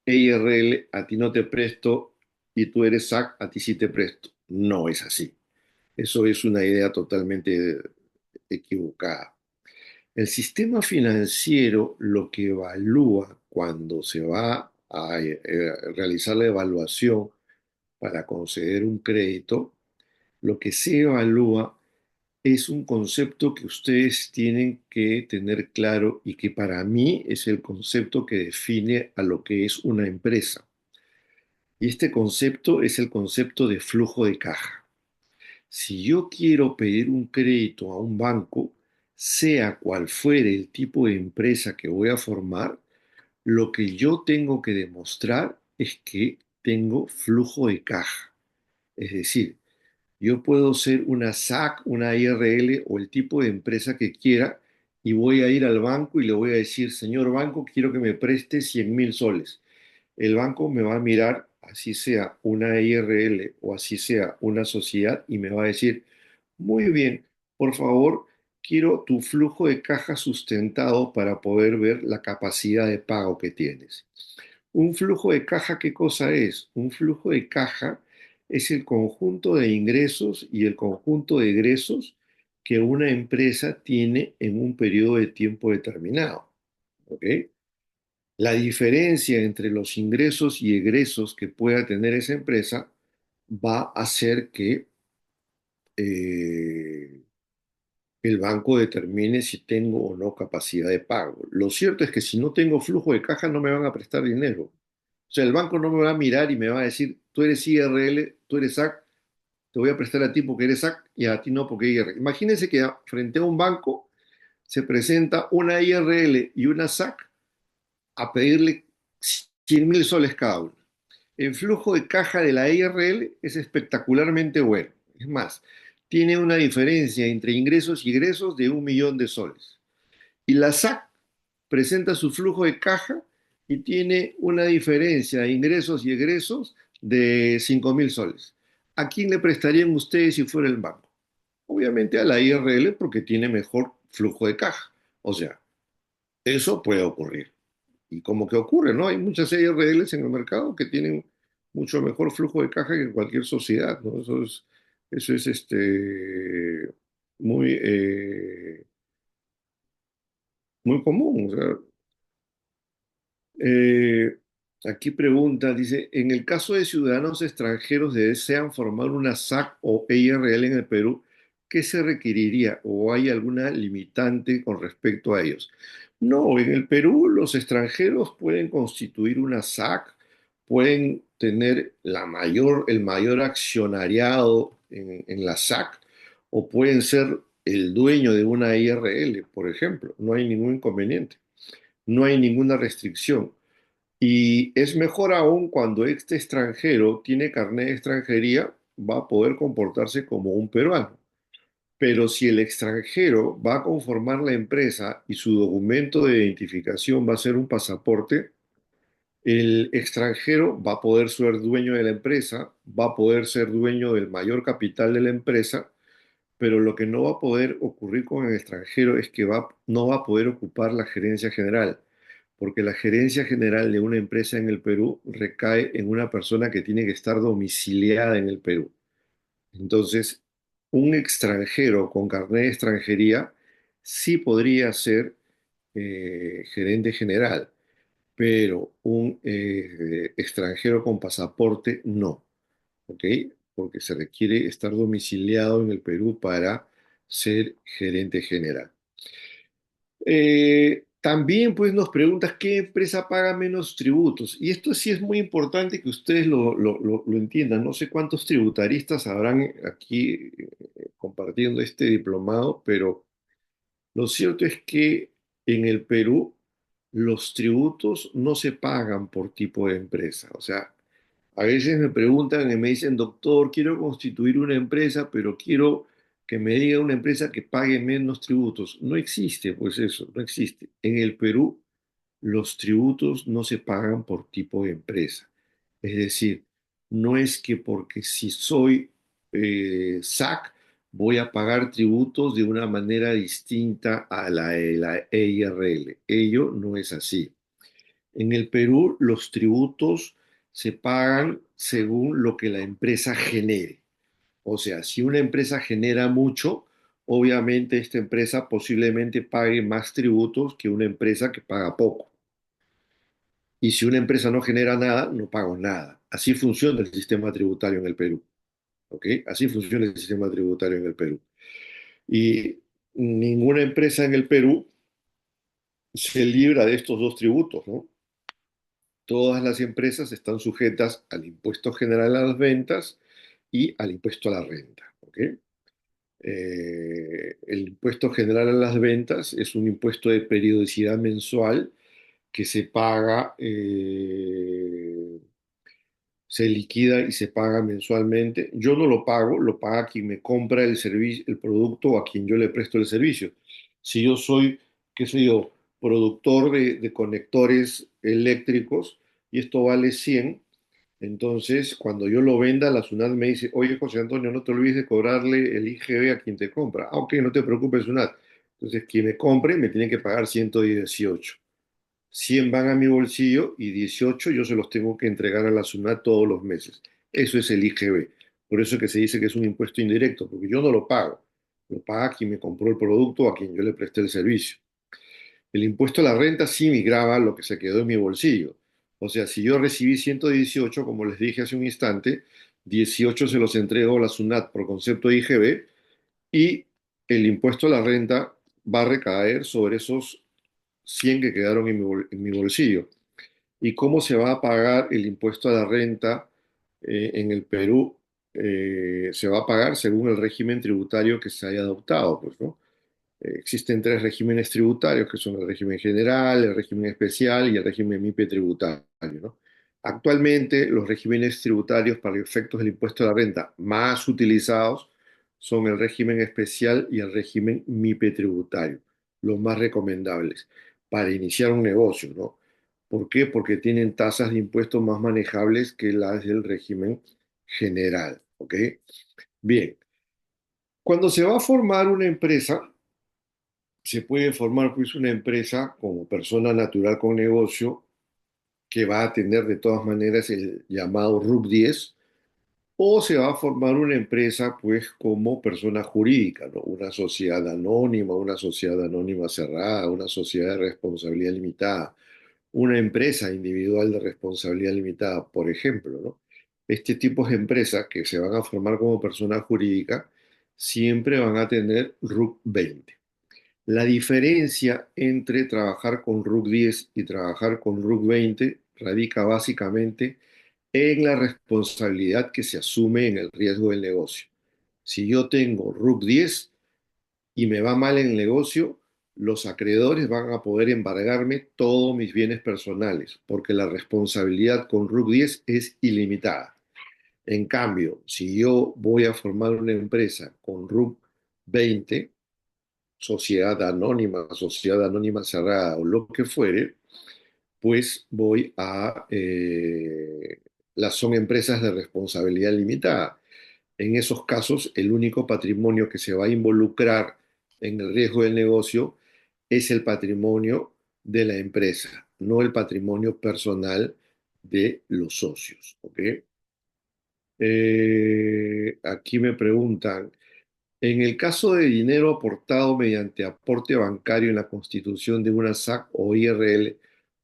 EIRL, a ti no te presto y tú eres SAC, a ti sí te presto. No es así. Eso es una idea totalmente equivocada. El sistema financiero lo que evalúa cuando se va a realizar la evaluación para conceder un crédito, lo que se evalúa es un concepto que ustedes tienen que tener claro y que para mí es el concepto que define a lo que es una empresa. Y este concepto es el concepto de flujo de caja. Si yo quiero pedir un crédito a un banco, sea cual fuere el tipo de empresa que voy a formar, lo que yo tengo que demostrar es que tengo flujo de caja. Es decir, yo puedo ser una SAC, una IRL o el tipo de empresa que quiera y voy a ir al banco y le voy a decir, señor banco, quiero que me preste 100.000 soles. El banco me va a mirar, así sea una IRL o así sea una sociedad, y me va a decir, muy bien, por favor, quiero tu flujo de caja sustentado para poder ver la capacidad de pago que tienes. ¿Un flujo de caja qué cosa es? Un flujo de caja es el conjunto de ingresos y el conjunto de egresos que una empresa tiene en un periodo de tiempo determinado. ¿Ok? La diferencia entre los ingresos y egresos que pueda tener esa empresa va a hacer que eh, el banco determine si tengo o no capacidad de pago. Lo cierto es que si no tengo flujo de caja no me van a prestar dinero. O sea, el banco no me va a mirar y me va a decir, tú eres IRL, tú eres SAC, te voy a prestar a ti porque eres SAC y a ti no porque IRL. Imagínense que frente a un banco se presenta una IRL y una SAC a pedirle 100.000 soles cada uno. El flujo de caja de la IRL es espectacularmente bueno. Es más, tiene una diferencia entre ingresos y egresos de 1 millón de soles. Y la SAC presenta su flujo de caja y tiene una diferencia de ingresos y egresos de 5.000 soles. ¿A quién le prestarían ustedes si fuera el banco? Obviamente a la IRL porque tiene mejor flujo de caja. O sea, eso puede ocurrir. Y como que ocurre, ¿no? Hay muchas IRLs en el mercado que tienen mucho mejor flujo de caja que cualquier sociedad, ¿no? Eso es muy, muy común. O sea, Eh, aquí pregunta, dice, en el caso de ciudadanos extranjeros que desean formar una SAC o IRL en el Perú, ¿qué se requeriría o hay alguna limitante con respecto a ellos? No, en el Perú los extranjeros pueden constituir una SAC, pueden tener el mayor accionariado en la SAC o pueden ser el dueño de una IRL, por ejemplo. No hay ningún inconveniente, no hay ninguna restricción. Y es mejor aún cuando este extranjero tiene carnet de extranjería, va a poder comportarse como un peruano. Pero si el extranjero va a conformar la empresa y su documento de identificación va a ser un pasaporte, el extranjero va a poder ser dueño de la empresa, va a poder ser dueño del mayor capital de la empresa, pero lo que no va a poder ocurrir con el extranjero es que no va a poder ocupar la gerencia general, porque la gerencia general de una empresa en el Perú recae en una persona que tiene que estar domiciliada en el Perú. Entonces, un extranjero con carnet de extranjería sí podría ser gerente general, pero un extranjero con pasaporte no. ¿Ok? Porque se requiere estar domiciliado en el Perú para ser gerente general. También pues nos preguntas qué empresa paga menos tributos. Y esto sí es muy importante que ustedes lo entiendan. No sé cuántos tributaristas habrán aquí compartiendo este diplomado, pero lo cierto es que en el Perú los tributos no se pagan por tipo de empresa. O sea, a veces me preguntan y me dicen, doctor, quiero constituir una empresa, pero quiero que me diga una empresa que pague menos tributos. No existe, pues eso, no existe. En el Perú, los tributos no se pagan por tipo de empresa. Es decir, no es que porque si soy SAC voy a pagar tributos de una manera distinta a la de la EIRL. Ello no es así. En el Perú, los tributos se pagan según lo que la empresa genere. O sea, si una empresa genera mucho, obviamente esta empresa posiblemente pague más tributos que una empresa que paga poco. Y si una empresa no genera nada, no pago nada. Así funciona el sistema tributario en el Perú. ¿Ok? Así funciona el sistema tributario en el Perú. Y ninguna empresa en el Perú se libra de estos dos tributos, ¿no? Todas las empresas están sujetas al impuesto general a las ventas y al impuesto a la renta. ¿Ok? El impuesto general a las ventas es un impuesto de periodicidad mensual que se paga, se liquida y se paga mensualmente. Yo no lo pago, lo paga quien me compra el servicio, el producto o a quien yo le presto el servicio. Si yo soy, qué sé yo, productor de conectores eléctricos y esto vale 100, entonces cuando yo lo venda, la SUNAT me dice, oye José Antonio, no te olvides de cobrarle el IGB a quien te compra. Ah, ok, no te preocupes, SUNAT. Entonces quien me compre me tiene que pagar 118. 100 van a mi bolsillo y 18 yo se los tengo que entregar a la SUNAT todos los meses. Eso es el IGB. Por eso es que se dice que es un impuesto indirecto, porque yo no lo pago. Lo paga quien me compró el producto o a quien yo le presté el servicio. El impuesto a la renta sí me grava lo que se quedó en mi bolsillo. O sea, si yo recibí 118, como les dije hace un instante, 18 se los entrego a la SUNAT por concepto de IGB y el impuesto a la renta va a recaer sobre esos 100 que quedaron en mi bolsillo. ¿Y cómo se va a pagar el impuesto a la renta en el Perú? Se va a pagar según el régimen tributario que se haya adoptado, pues, ¿no? Existen tres regímenes tributarios, que son el régimen general, el régimen especial y el régimen MIPE tributario, ¿no? Actualmente, los regímenes tributarios para efectos del impuesto a la renta más utilizados son el régimen especial y el régimen MIPE tributario, los más recomendables para iniciar un negocio, ¿no? ¿Por qué? Porque tienen tasas de impuestos más manejables que las del régimen general, ¿ok? Bien, cuando se va a formar una empresa, se puede formar pues una empresa como persona natural con negocio que va a tener de todas maneras el llamado RUC 10 o se va a formar una empresa pues como persona jurídica, ¿no? Una sociedad anónima cerrada, una sociedad de responsabilidad limitada, una empresa individual de responsabilidad limitada, por ejemplo, ¿no? Este tipo de empresas que se van a formar como persona jurídica siempre van a tener RUC 20. La diferencia entre trabajar con RUC 10 y trabajar con RUC 20 radica básicamente en la responsabilidad que se asume en el riesgo del negocio. Si yo tengo RUC 10 y me va mal en el negocio, los acreedores van a poder embargarme todos mis bienes personales, porque la responsabilidad con RUC 10 es ilimitada. En cambio, si yo voy a formar una empresa con RUC 20, sociedad anónima cerrada o lo que fuere, pues son empresas de responsabilidad limitada. En esos casos, el único patrimonio que se va a involucrar en el riesgo del negocio es el patrimonio de la empresa, no el patrimonio personal de los socios. ¿Ok? Aquí me preguntan, en el caso de dinero aportado mediante aporte bancario en la constitución de una SAC o IRL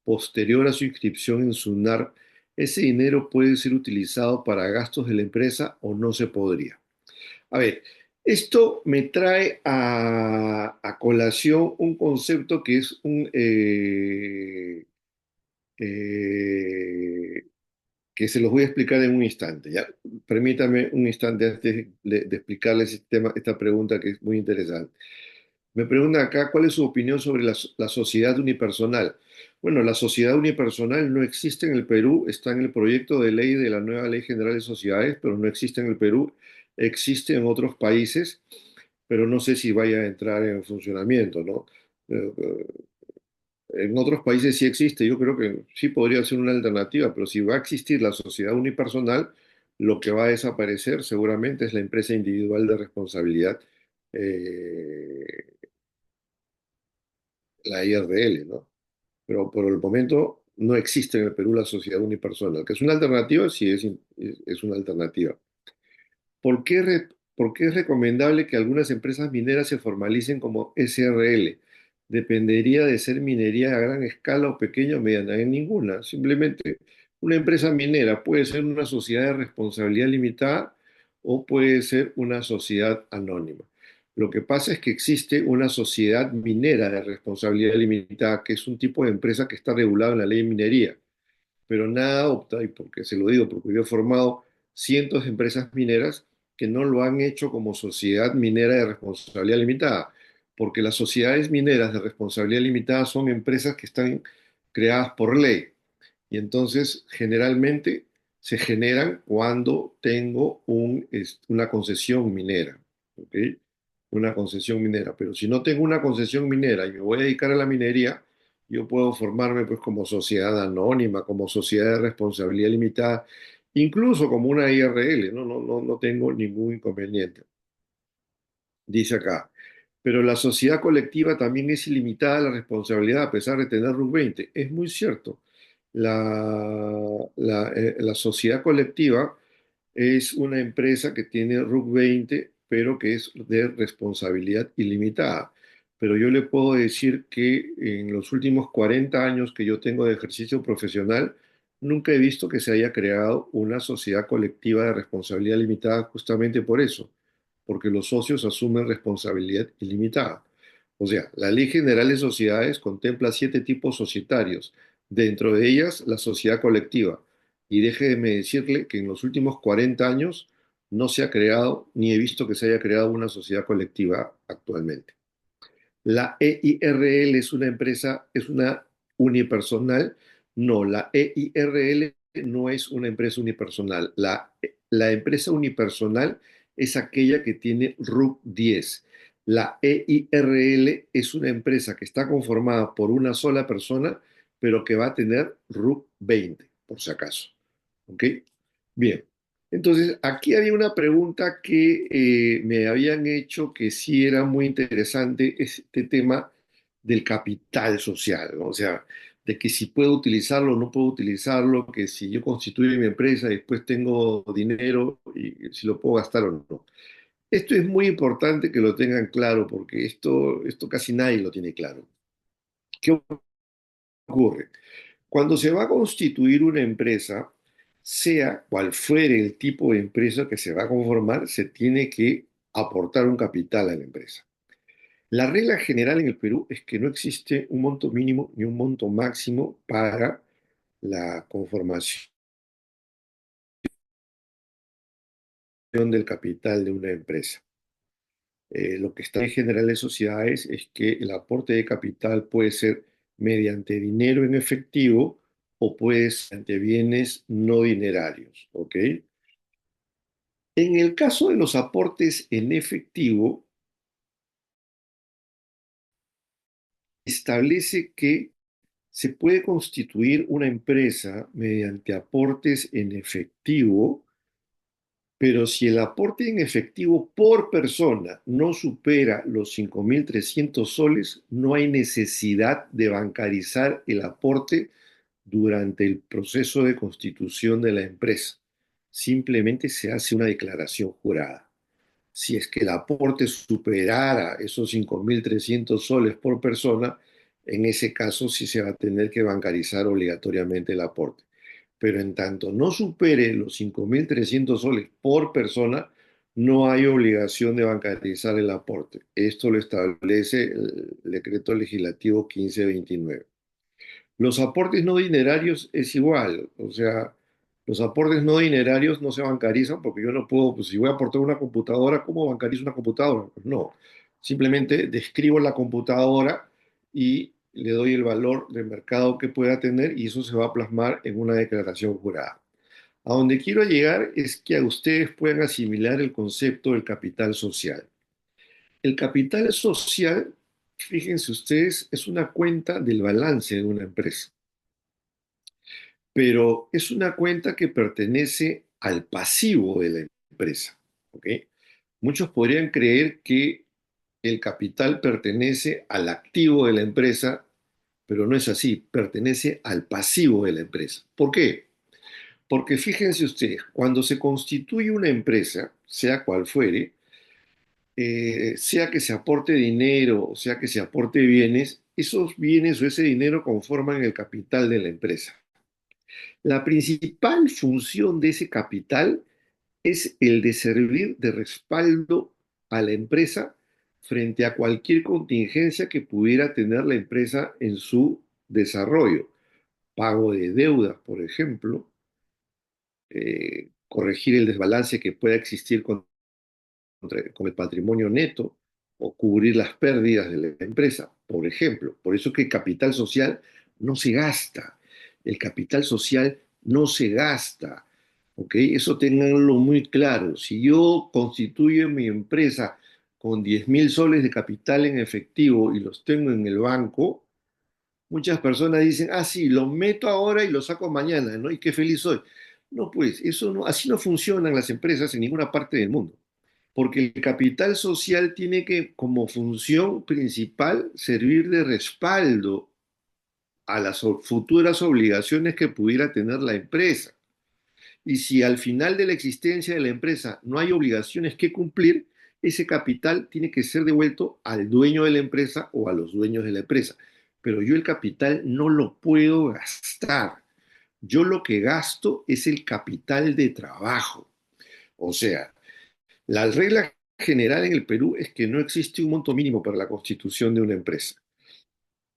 posterior a su inscripción en SUNAR, ¿ese dinero puede ser utilizado para gastos de la empresa o no se podría? A ver, esto me trae a colación un concepto que es eh, que se los voy a explicar en un instante, ¿ya? Permítame un instante antes de explicarles esta pregunta que es muy interesante. Me preguntan acá, ¿cuál es su opinión sobre la sociedad unipersonal? Bueno, la sociedad unipersonal no existe en el Perú, está en el proyecto de ley de la nueva Ley General de Sociedades, pero no existe en el Perú, existe en otros países, pero no sé si vaya a entrar en funcionamiento, ¿no? Eh, en otros países sí existe, yo creo que sí podría ser una alternativa, pero si va a existir la sociedad unipersonal, lo que va a desaparecer seguramente es la empresa individual de responsabilidad, eh, la IRL, ¿no? Pero por el momento no existe en el Perú la sociedad unipersonal, que es una alternativa, sí es una alternativa. ¿Por qué, por qué es recomendable que algunas empresas mineras se formalicen como SRL? Dependería de ser minería a gran escala o pequeña o mediana. En ninguna. Simplemente una empresa minera puede ser una sociedad de responsabilidad limitada o puede ser una sociedad anónima. Lo que pasa es que existe una sociedad minera de responsabilidad limitada, que es un tipo de empresa que está regulado en la ley de minería, pero nada opta, y porque se lo digo, porque yo he formado cientos de empresas mineras que no lo han hecho como sociedad minera de responsabilidad limitada, porque las sociedades mineras de responsabilidad limitada son empresas que están creadas por ley y entonces generalmente se generan cuando tengo una concesión minera, ¿ok? Una concesión minera, pero si no tengo una concesión minera y me voy a dedicar a la minería, yo puedo formarme pues como sociedad anónima, como sociedad de responsabilidad limitada, incluso como una IRL, no tengo ningún inconveniente. Dice acá, pero la sociedad colectiva también es ilimitada la responsabilidad a pesar de tener RUC 20. Es muy cierto. La sociedad colectiva es una empresa que tiene RUC 20, pero que es de responsabilidad ilimitada. Pero yo le puedo decir que en los últimos 40 años que yo tengo de ejercicio profesional, nunca he visto que se haya creado una sociedad colectiva de responsabilidad limitada justamente por eso, porque los socios asumen responsabilidad ilimitada. O sea, la Ley General de Sociedades contempla 7 tipos societarios, dentro de ellas la sociedad colectiva. Y déjeme decirle que en los últimos 40 años no se ha creado, ni he visto que se haya creado una sociedad colectiva actualmente. La EIRL es una empresa, es una unipersonal. No, la EIRL no es una empresa unipersonal. La empresa unipersonal es aquella que tiene RUC 10. La EIRL es una empresa que está conformada por una sola persona, pero que va a tener RUC 20, por si acaso. ¿Ok? Bien. Entonces, aquí había una pregunta que me habían hecho que sí era muy interesante, este tema del capital social, ¿no? O sea, de que si puedo utilizarlo o no puedo utilizarlo, que si yo constituyo mi empresa y después tengo dinero y si lo puedo gastar o no. Esto es muy importante que lo tengan claro porque esto casi nadie lo tiene claro. ¿Qué ocurre? Cuando se va a constituir una empresa, sea cual fuere el tipo de empresa que se va a conformar, se tiene que aportar un capital a la empresa. La regla general en el Perú es que no existe un monto mínimo ni un monto máximo para la conformación del capital de una empresa. Lo que está en general de sociedades es que el aporte de capital puede ser mediante dinero en efectivo o puede ser mediante bienes no dinerarios, ¿ok? En el caso de los aportes en efectivo, establece que se puede constituir una empresa mediante aportes en efectivo, pero si el aporte en efectivo por persona no supera los 5.300 soles, no hay necesidad de bancarizar el aporte durante el proceso de constitución de la empresa. Simplemente se hace una declaración jurada. Si es que el aporte superara esos 5.300 soles por persona, en ese caso sí se va a tener que bancarizar obligatoriamente el aporte. Pero en tanto no supere los 5.300 soles por persona, no hay obligación de bancarizar el aporte. Esto lo establece el decreto legislativo 1529. Los aportes no dinerarios es igual, o sea, los aportes no dinerarios no se bancarizan porque yo no puedo, pues si voy a aportar una computadora, ¿cómo bancarizo una computadora? Pues no, simplemente describo la computadora y le doy el valor de mercado que pueda tener y eso se va a plasmar en una declaración jurada. A donde quiero llegar es que a ustedes puedan asimilar el concepto del capital social. El capital social, fíjense ustedes, es una cuenta del balance de una empresa, pero es una cuenta que pertenece al pasivo de la empresa, ¿ok? Muchos podrían creer que el capital pertenece al activo de la empresa, pero no es así, pertenece al pasivo de la empresa. ¿Por qué? Porque fíjense ustedes, cuando se constituye una empresa, sea cual fuere, sea que se aporte dinero o sea que se aporte bienes, esos bienes o ese dinero conforman el capital de la empresa. La principal función de ese capital es el de servir de respaldo a la empresa frente a cualquier contingencia que pudiera tener la empresa en su desarrollo. Pago de deudas, por ejemplo, corregir el desbalance que pueda existir con el patrimonio neto o cubrir las pérdidas de la empresa, por ejemplo. Por eso que el capital social no se gasta. El capital social no se gasta. ¿Ok? Eso tenganlo muy claro. Si yo constituyo mi empresa con 10.000 soles de capital en efectivo y los tengo en el banco, muchas personas dicen, ah, sí, lo meto ahora y lo saco mañana, ¿no? Y qué feliz soy. No, pues, eso no, así no funcionan las empresas en ninguna parte del mundo. Porque el capital social tiene que, como función principal, servir de respaldo a las futuras obligaciones que pudiera tener la empresa. Y si al final de la existencia de la empresa no hay obligaciones que cumplir, ese capital tiene que ser devuelto al dueño de la empresa o a los dueños de la empresa. Pero yo el capital no lo puedo gastar. Yo lo que gasto es el capital de trabajo. O sea, la regla general en el Perú es que no existe un monto mínimo para la constitución de una empresa.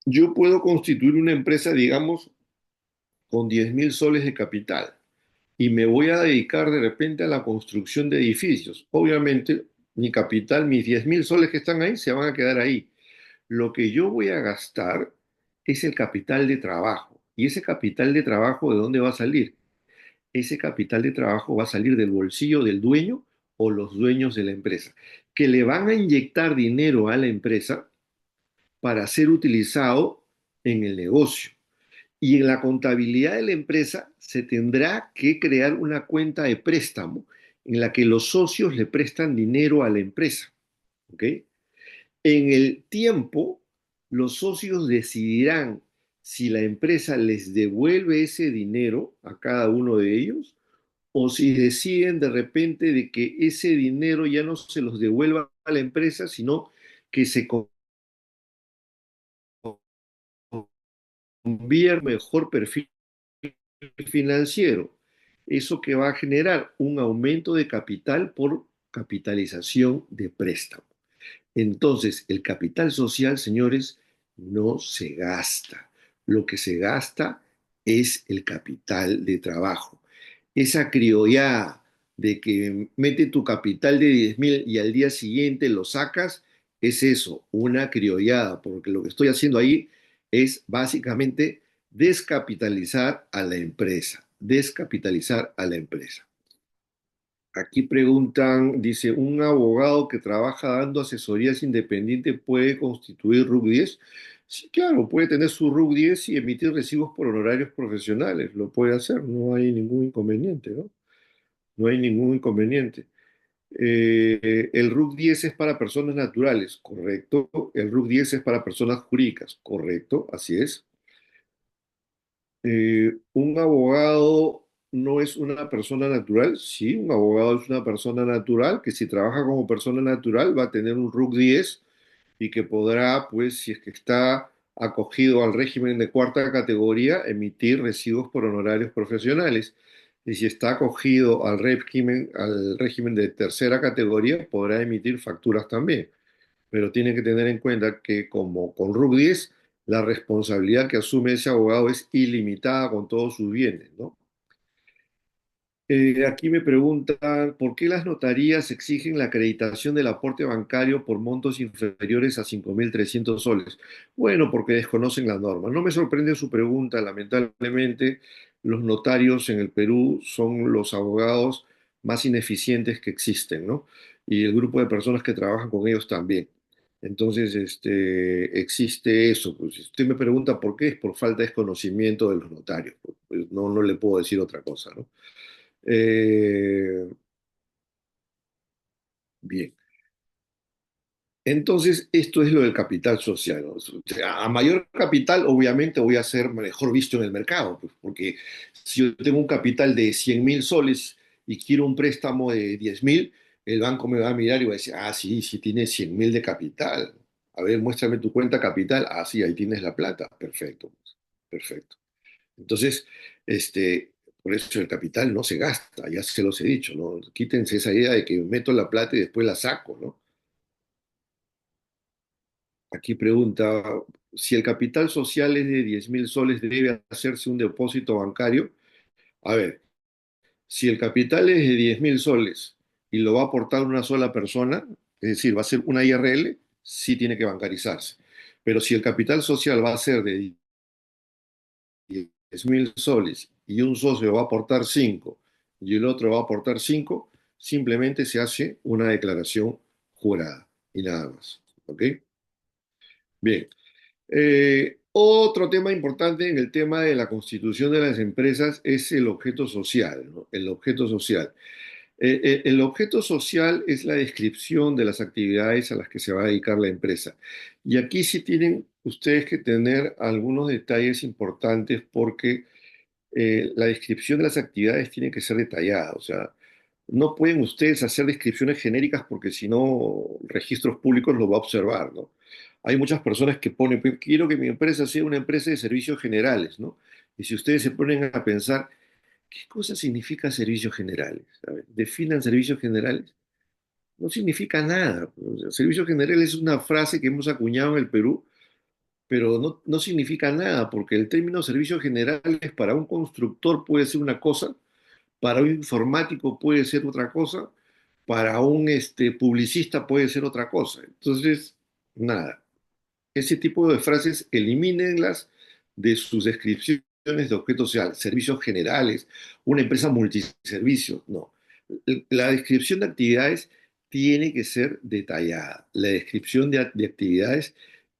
Yo puedo constituir una empresa, digamos, con 10.000 soles de capital y me voy a dedicar de repente a la construcción de edificios. Obviamente, mi capital, mis 10.000 soles que están ahí, se van a quedar ahí. Lo que yo voy a gastar es el capital de trabajo. ¿Y ese capital de trabajo de dónde va a salir? Ese capital de trabajo va a salir del bolsillo del dueño o los dueños de la empresa, que le van a inyectar dinero a la empresa para ser utilizado en el negocio. Y en la contabilidad de la empresa se tendrá que crear una cuenta de préstamo en la que los socios le prestan dinero a la empresa. ¿Ok? En el tiempo, los socios decidirán si la empresa les devuelve ese dinero a cada uno de ellos o si deciden de repente de que ese dinero ya no se los devuelva a la empresa, sino que se convierta en mejor perfil financiero. Eso que va a generar un aumento de capital por capitalización de préstamo. Entonces, el capital social, señores, no se gasta. Lo que se gasta es el capital de trabajo. Esa criollada de que mete tu capital de 10.000 y al día siguiente lo sacas, es eso, una criollada, porque lo que estoy haciendo ahí es básicamente descapitalizar a la empresa, descapitalizar a la empresa. Aquí preguntan, dice, ¿un abogado que trabaja dando asesorías independientes puede constituir RUC 10? Sí, claro, puede tener su RUC 10 y emitir recibos por honorarios profesionales. Lo puede hacer, no hay ningún inconveniente, ¿no? No hay ningún inconveniente. El RUC 10 es para personas naturales, correcto. El RUC 10 es para personas jurídicas, correcto, así es. ¿Un abogado no es una persona natural? Sí, un abogado es una persona natural que si trabaja como persona natural va a tener un RUC 10 y que podrá, pues, si es que está acogido al régimen de cuarta categoría, emitir recibos por honorarios profesionales. Y si está acogido al régimen de tercera categoría, podrá emitir facturas también, pero tiene que tener en cuenta que como con RUC 10, la responsabilidad que asume ese abogado es ilimitada con todos sus bienes, ¿no? Aquí me preguntan, ¿por qué las notarías exigen la acreditación del aporte bancario por montos inferiores a 5.300 soles? Bueno, porque desconocen las normas. No me sorprende su pregunta, lamentablemente los notarios en el Perú son los abogados más ineficientes que existen, ¿no? Y el grupo de personas que trabajan con ellos también. Entonces, existe eso. Pues, si usted me pregunta por qué, es por falta de desconocimiento de los notarios. Pues, no, no le puedo decir otra cosa, ¿no? Eh, bien, entonces esto es lo del capital social, ¿no? O sea, a mayor capital, obviamente voy a ser mejor visto en el mercado, pues, porque si yo tengo un capital de 100.000 soles y quiero un préstamo de 10.000, el banco me va a mirar y va a decir, ah, sí, sí tienes 100.000 de capital. A ver, muéstrame tu cuenta capital. Ah, sí, ahí tienes la plata. Perfecto, perfecto. Entonces, por eso el capital no se gasta, ya se los he dicho, ¿no? Quítense esa idea de que meto la plata y después la saco, ¿no? Aquí pregunta, si el capital social es de 10.000 soles, ¿debe hacerse un depósito bancario? A ver, si el capital es de 10.000 soles y lo va a aportar una sola persona, es decir, va a ser una IRL, sí tiene que bancarizarse. Pero si el capital social va a ser de 10.000 soles y un socio va a aportar 5 y el otro va a aportar 5, simplemente se hace una declaración jurada y nada más. ¿Ok? Bien. Otro tema importante en el tema de la constitución de las empresas es el objeto social, ¿no? El objeto social. El objeto social es la descripción de las actividades a las que se va a dedicar la empresa. Y aquí sí tienen ustedes que tener algunos detalles importantes porque la descripción de las actividades tiene que ser detallada. O sea, no pueden ustedes hacer descripciones genéricas porque si no, registros públicos lo va a observar, ¿no? Hay muchas personas que ponen, "Pues, quiero que mi empresa sea una empresa de servicios generales, ¿no? Y si ustedes se ponen a pensar, ¿qué cosa significa servicios generales? A ver, definan servicios generales. No significa nada. O sea, servicios generales es una frase que hemos acuñado en el Perú, pero no significa nada, porque el término servicios generales para un constructor puede ser una cosa, para un informático puede ser otra cosa, para un publicista puede ser otra cosa. Entonces, nada, ese tipo de frases elimínenlas de sus descripciones de objetos sociales, servicios generales, una empresa multiservicios, no. La descripción de actividades tiene que ser detallada. La descripción de actividades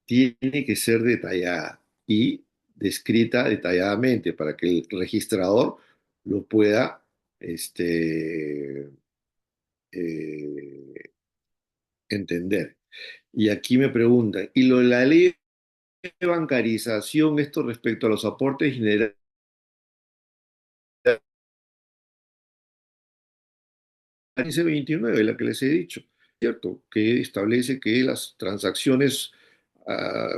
tiene que ser detallada y descrita detalladamente para que el registrador lo pueda este, eh, entender. Y aquí me preguntan, ¿y lo de la ley de bancarización, esto respecto a los aportes generales? 1529, la que les he dicho, ¿cierto? Que establece que las transacciones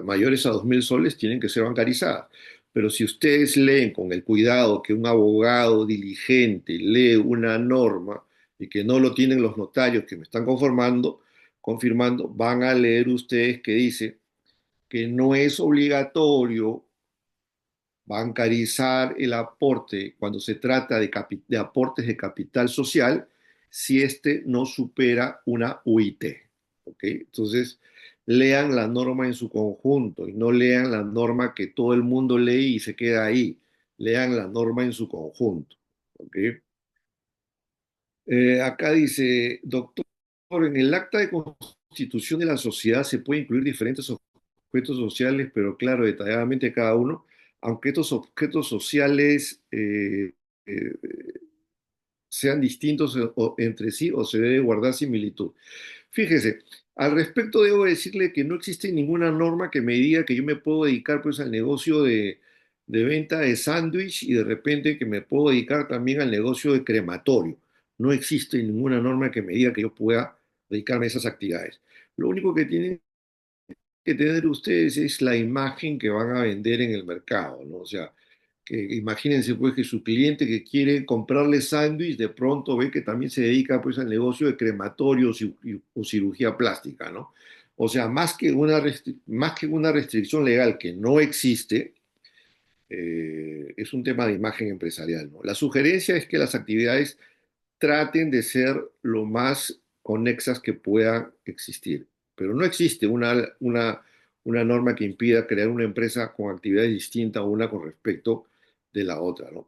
mayores a 2.000 soles tienen que ser bancarizadas. Pero si ustedes leen con el cuidado que un abogado diligente lee una norma y que no lo tienen los notarios que me están confirmando, van a leer ustedes que dice que no es obligatorio bancarizar el aporte cuando se trata de aportes de capital social si este no supera una UIT. ¿Ok? Entonces, lean la norma en su conjunto y no lean la norma que todo el mundo lee y se queda ahí. Lean la norma en su conjunto. ¿Ok? Acá dice, doctor, en el acta de constitución de la sociedad se puede incluir diferentes objetos sociales, pero claro, detalladamente cada uno, aunque estos objetos sociales eh, sean distintos entre sí o se debe guardar similitud. Fíjese, al respecto debo decirle que no existe ninguna norma que me diga que yo me puedo dedicar pues al negocio de venta de sándwich y de repente que me puedo dedicar también al negocio de crematorio. No existe ninguna norma que me diga que yo pueda dedicarme a esas actividades. Lo único que tienen que tener ustedes es la imagen que van a vender en el mercado, ¿no? O sea, que imagínense pues que su cliente que quiere comprarle sándwich de pronto ve que también se dedica pues al negocio de crematorios o cirugía plástica, ¿no? O sea, más que una restricción legal que no existe, es un tema de imagen empresarial, ¿no? La sugerencia es que las actividades traten de ser lo más conexas que puedan existir. Pero no existe una norma que impida crear una empresa con actividades distintas una con respecto de la otra, ¿no?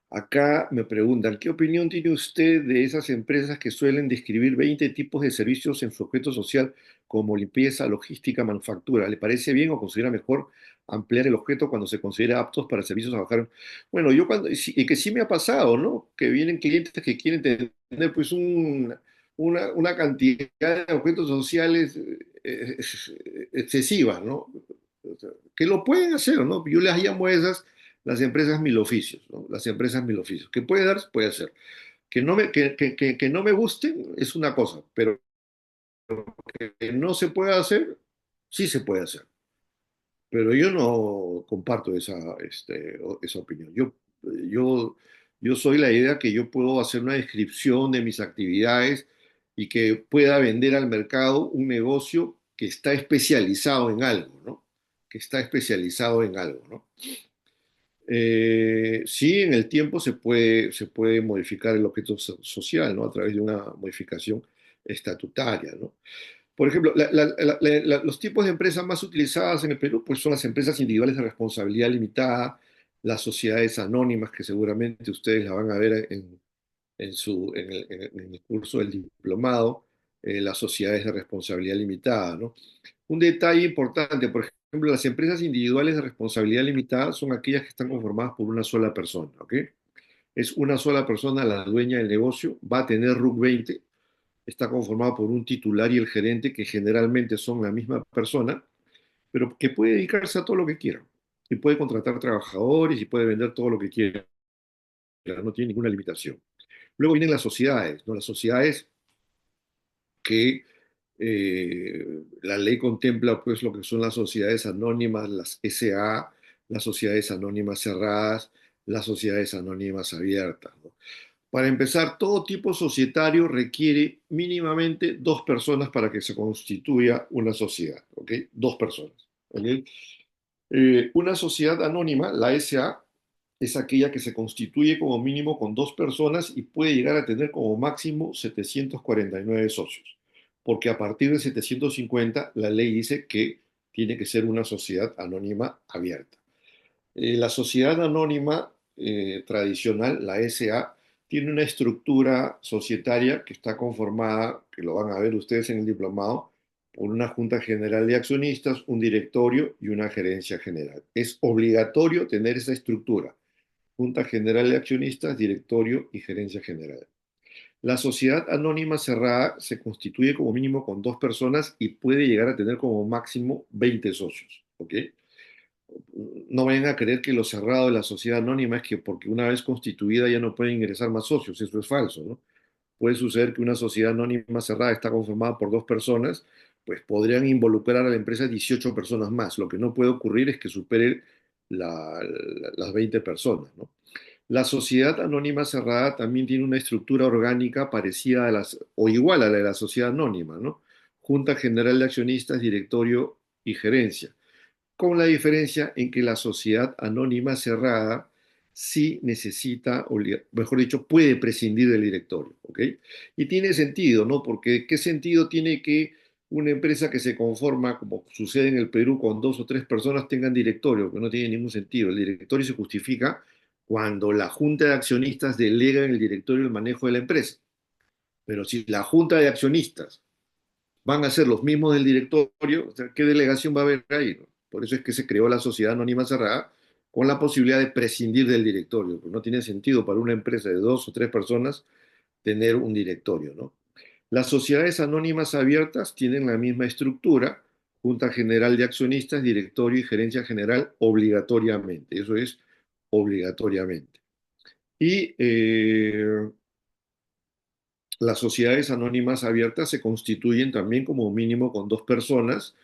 Acá me preguntan, ¿qué opinión tiene usted de esas empresas que suelen describir 20 tipos de servicios en su objeto social como limpieza, logística, manufactura? ¿Le parece bien o considera mejor ampliar el objeto cuando se considera aptos para servicios a trabajar? Bueno, yo y que sí me ha pasado, ¿no? Que vienen clientes que quieren tener pues una cantidad de objetos sociales excesiva, ¿no? O sea, que lo pueden hacer, ¿no? Yo les llamo a esas las empresas mil oficios, ¿no? Las empresas mil oficios. ¿Que puede dar? Puede hacer. Que no me gusten es una cosa, pero que no se puede hacer, sí se puede hacer. Pero yo no comparto esa opinión. Yo, yo soy la idea que yo puedo hacer una descripción de mis actividades y que pueda vender al mercado un negocio que está especializado en algo, ¿no? Que está especializado en algo, ¿no? Sí, en el tiempo se puede modificar el objeto social, ¿no? A través de una modificación estatutaria, ¿no? Por ejemplo, los tipos de empresas más utilizadas en el Perú, pues son las empresas individuales de responsabilidad limitada, las sociedades anónimas, que seguramente ustedes la van a ver en el curso del diplomado, las sociedades de responsabilidad limitada, ¿no? Un detalle importante, por ejemplo, las empresas individuales de responsabilidad limitada son aquellas que están conformadas por una sola persona, ¿ok? Es una sola persona la dueña del negocio, va a tener RUC 20, está conformado por un titular y el gerente, que generalmente son la misma persona, pero que puede dedicarse a todo lo que quiera. y puede contratar trabajadores y puede vender todo lo que quiera, no tiene ninguna limitación. Luego vienen las sociedades, ¿no? Las sociedades que la ley contempla pues lo que son las sociedades anónimas, las SA, las sociedades anónimas cerradas, las sociedades anónimas abiertas, ¿no? Para empezar, todo tipo societario requiere mínimamente dos personas para que se constituya una sociedad, ¿ok? Dos personas, ¿ok? Una sociedad anónima, la SA, es aquella que se constituye como mínimo con dos personas y puede llegar a tener como máximo 749 socios, porque a partir de 750 la ley dice que tiene que ser una sociedad anónima abierta. La sociedad anónima tradicional, la SA, tiene una estructura societaria que está conformada, que lo van a ver ustedes en el diplomado, por una junta general de accionistas, un directorio y una gerencia general. Es obligatorio tener esa estructura: junta general de accionistas, directorio y gerencia general. La sociedad anónima cerrada se constituye como mínimo con dos personas y puede llegar a tener como máximo 20 socios, ¿ok? No vayan a creer que lo cerrado de la sociedad anónima es que porque una vez constituida ya no pueden ingresar más socios. Eso es falso, ¿no? Puede suceder que una sociedad anónima cerrada está conformada por dos personas, pues podrían involucrar a la empresa 18 personas más. Lo que no puede ocurrir es que supere las 20 personas, ¿no? La sociedad anónima cerrada también tiene una estructura orgánica parecida a las, o igual a la de la sociedad anónima, ¿no? Junta general de accionistas, directorio y gerencia, con la diferencia en que la sociedad anónima cerrada sí necesita, o mejor dicho, puede prescindir del directorio, ¿ok? Y tiene sentido, ¿no? Porque ¿qué sentido tiene que una empresa que se conforma, como sucede en el Perú, con dos o tres personas tengan directorio? Que no tiene ningún sentido. El directorio se justifica cuando la junta de accionistas delega en el directorio el manejo de la empresa. Pero si la junta de accionistas van a ser los mismos del directorio, o sea, ¿qué delegación va a haber ahí, no? Por eso es que se creó la sociedad anónima cerrada con la posibilidad de prescindir del directorio, porque no tiene sentido para una empresa de dos o tres personas tener un directorio, ¿no? Las sociedades anónimas abiertas tienen la misma estructura: junta general de accionistas, directorio y gerencia general obligatoriamente. Eso es obligatoriamente. Y las sociedades anónimas abiertas se constituyen también como mínimo con dos personas,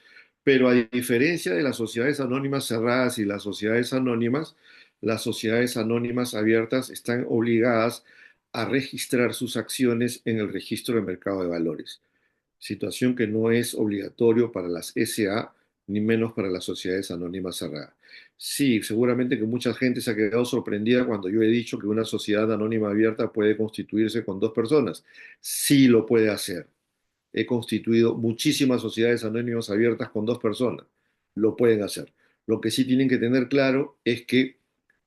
pero a diferencia de las sociedades anónimas cerradas y las sociedades anónimas, las sociedades anónimas abiertas están obligadas a registrar sus acciones en el registro de mercado de valores, situación que no es obligatorio para las SA ni menos para las sociedades anónimas cerradas. Sí, seguramente que mucha gente se ha quedado sorprendida cuando yo he dicho que una sociedad anónima abierta puede constituirse con dos personas. Sí lo puede hacer. He constituido muchísimas sociedades anónimas abiertas con dos personas. Lo pueden hacer. Lo que sí tienen que tener claro es que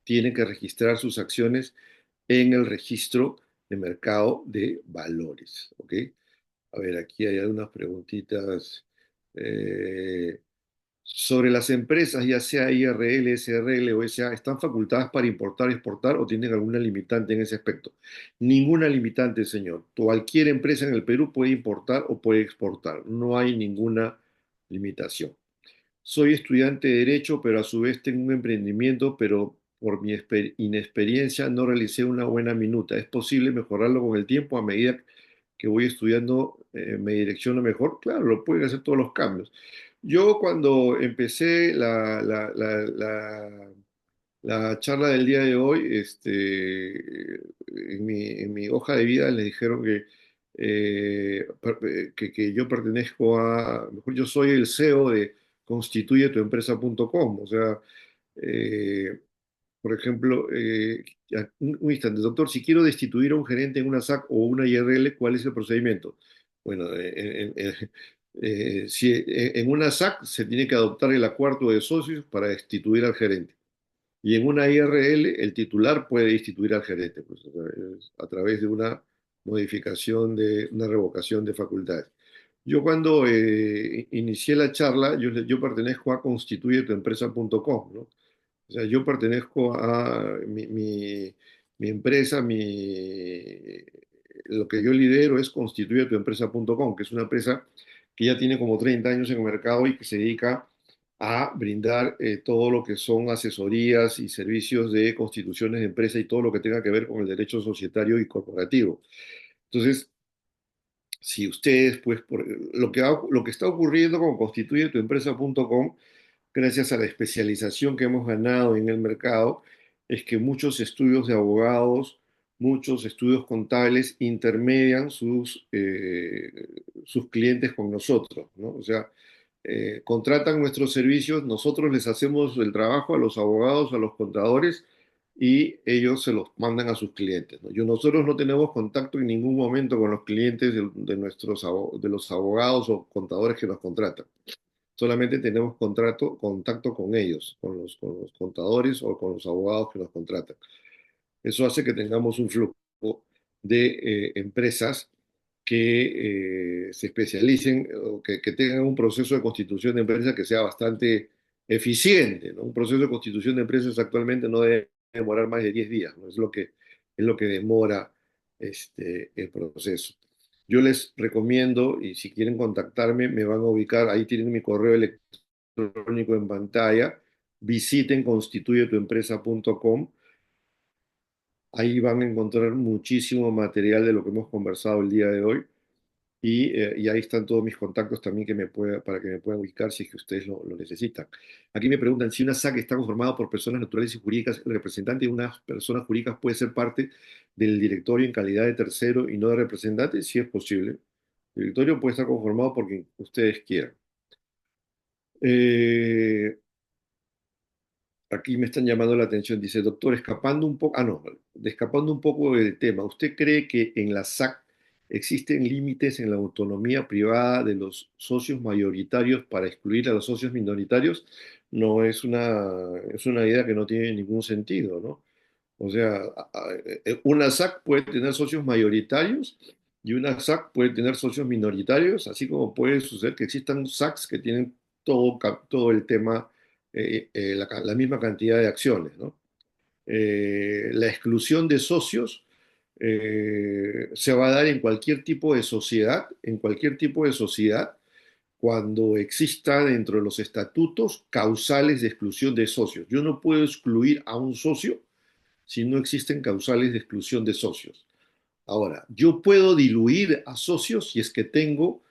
tienen que registrar sus acciones en el registro de mercado de valores, ¿ok? A ver, aquí hay algunas preguntitas eh, sobre las empresas, ya sea IRL, SRL o SA. ¿Están facultadas para importar, exportar o tienen alguna limitante en ese aspecto? Ninguna limitante, señor. Cualquier empresa en el Perú puede importar o puede exportar. No hay ninguna limitación. Soy estudiante de Derecho, pero a su vez tengo un emprendimiento, pero por mi inexperiencia no realicé una buena minuta. ¿Es posible mejorarlo con el tiempo a medida que voy estudiando, me direcciono mejor? Claro, lo pueden hacer todos los cambios. Yo cuando empecé la charla del día de hoy, en mi hoja de vida les dijeron que yo pertenezco a, mejor yo soy el CEO de constituyetuempresa.com. O sea, eh, por ejemplo, un instante, doctor, si quiero destituir a un gerente en una SAC o una IRL, ¿cuál es el procedimiento? Bueno, si en una SAC se tiene que adoptar el acuerdo de socios para destituir al gerente. Y en una IRL, el titular puede destituir al gerente, pues, o sea, es a través de una modificación de una revocación de facultades. Yo cuando inicié la charla, yo pertenezco a constituyetuempresa.com, ¿no? O sea, yo pertenezco a mi empresa, lo que yo lidero es constituyetuempresa.com, que es una empresa que ya tiene como 30 años en el mercado y que se dedica a brindar todo lo que son asesorías y servicios de constituciones de empresa y todo lo que tenga que ver con el derecho societario y corporativo. Entonces, si ustedes, pues, lo que está ocurriendo con constituyetuempresa.com, gracias a la especialización que hemos ganado en el mercado, es que muchos estudios de abogados, muchos estudios contables intermedian sus clientes con nosotros, ¿no? O sea, contratan nuestros servicios, nosotros les hacemos el trabajo a los abogados, a los contadores y ellos se los mandan a sus clientes, ¿no? Nosotros no tenemos contacto en ningún momento con los clientes de los abogados o contadores que nos contratan. Solamente tenemos contacto con ellos, con los contadores o con los abogados que nos contratan. Eso hace que tengamos un flujo de empresas que se especialicen o que tengan un proceso de constitución de empresas que sea bastante eficiente, ¿no? Un proceso de constitución de empresas actualmente no debe demorar más de 10 días, ¿no? Es lo que demora el proceso. Yo les recomiendo, y si quieren contactarme, me van a ubicar, ahí tienen mi correo electrónico en pantalla, visiten constituyetuempresa.com. Ahí van a encontrar muchísimo material de lo que hemos conversado el día de hoy y ahí están todos mis contactos también para que me puedan ubicar si es que ustedes lo necesitan. Aquí me preguntan si una SAC está conformada por personas naturales y jurídicas, el representante de unas personas jurídicas puede ser parte del directorio en calidad de tercero y no de representante, si es posible. El directorio puede estar conformado por quien ustedes quieran. Eh, Aquí me están llamando la atención. Dice, doctor, escapando un poco, no, escapando un poco del tema, ¿usted cree que en la SAC existen límites en la autonomía privada de los socios mayoritarios para excluir a los socios minoritarios? No, es una idea que no tiene ningún sentido, ¿no? O sea, una SAC puede tener socios mayoritarios y una SAC puede tener socios minoritarios, así como puede suceder que existan SACs que tienen todo el tema, la misma cantidad de acciones, ¿no? La exclusión de socios se va a dar en cualquier tipo de sociedad, cuando exista dentro de los estatutos causales de exclusión de socios. Yo no puedo excluir a un socio si no existen causales de exclusión de socios. Ahora, yo puedo diluir a socios si es que tengo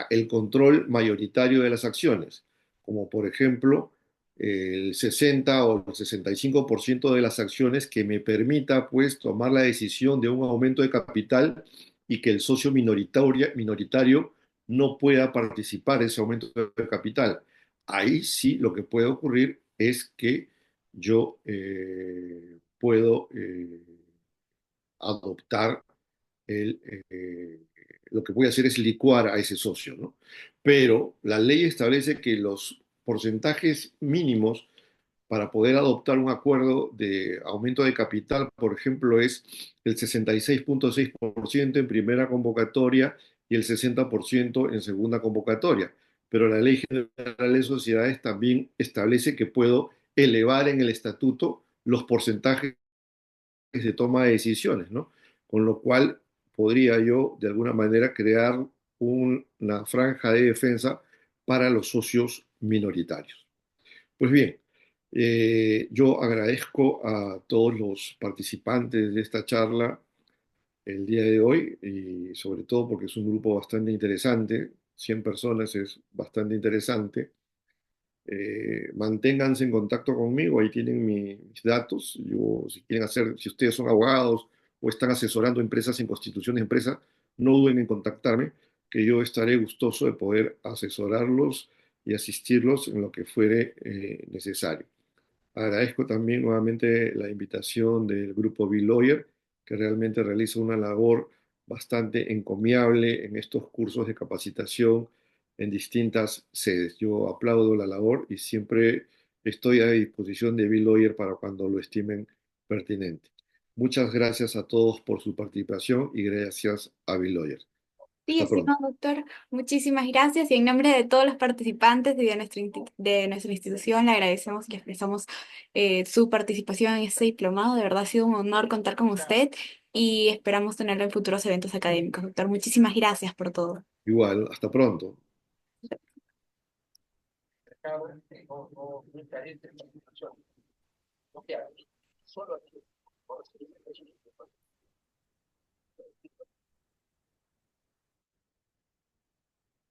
el control mayoritario de las acciones, como por ejemplo el 60 o el 65% de las acciones que me permita pues tomar la decisión de un aumento de capital y que el socio minoritario no pueda participar en ese aumento de capital. Ahí sí lo que puede ocurrir es que yo puedo adoptar el, lo que voy a hacer es licuar a ese socio, ¿no? Pero la ley establece que los porcentajes mínimos para poder adoptar un acuerdo de aumento de capital, por ejemplo, es el 66,6% en primera convocatoria y el 60% en segunda convocatoria. Pero la Ley General de Sociedades también establece que puedo elevar en el estatuto los porcentajes de toma de decisiones, ¿no? Con lo cual podría yo, de alguna manera, crear una franja de defensa para los socios minoritarios. Pues bien, yo agradezco a todos los participantes de esta charla el día de hoy y sobre todo porque es un grupo bastante interesante, 100 personas es bastante interesante. Manténganse en contacto conmigo, ahí tienen mis datos. Yo, si quieren hacer, si ustedes son abogados o están asesorando empresas en constituciones de empresa, no duden en contactarme, que yo estaré gustoso de poder asesorarlos y asistirlos en lo que fuere necesario. Agradezco también nuevamente la invitación del grupo B-Lawyer, que realmente realiza una labor bastante encomiable en estos cursos de capacitación en distintas sedes. Yo aplaudo la labor y siempre estoy a disposición de B-Lawyer para cuando lo estimen pertinente. Muchas gracias a todos por su participación y gracias a B-Lawyer. Sí, Hasta pronto. estimado doctor, muchísimas gracias y en nombre de todos los participantes y de de nuestra institución le agradecemos y expresamos su participación en este diplomado. De verdad ha sido un honor contar con usted y esperamos tenerlo en futuros eventos académicos. Doctor, muchísimas gracias por todo. Igual, hasta pronto.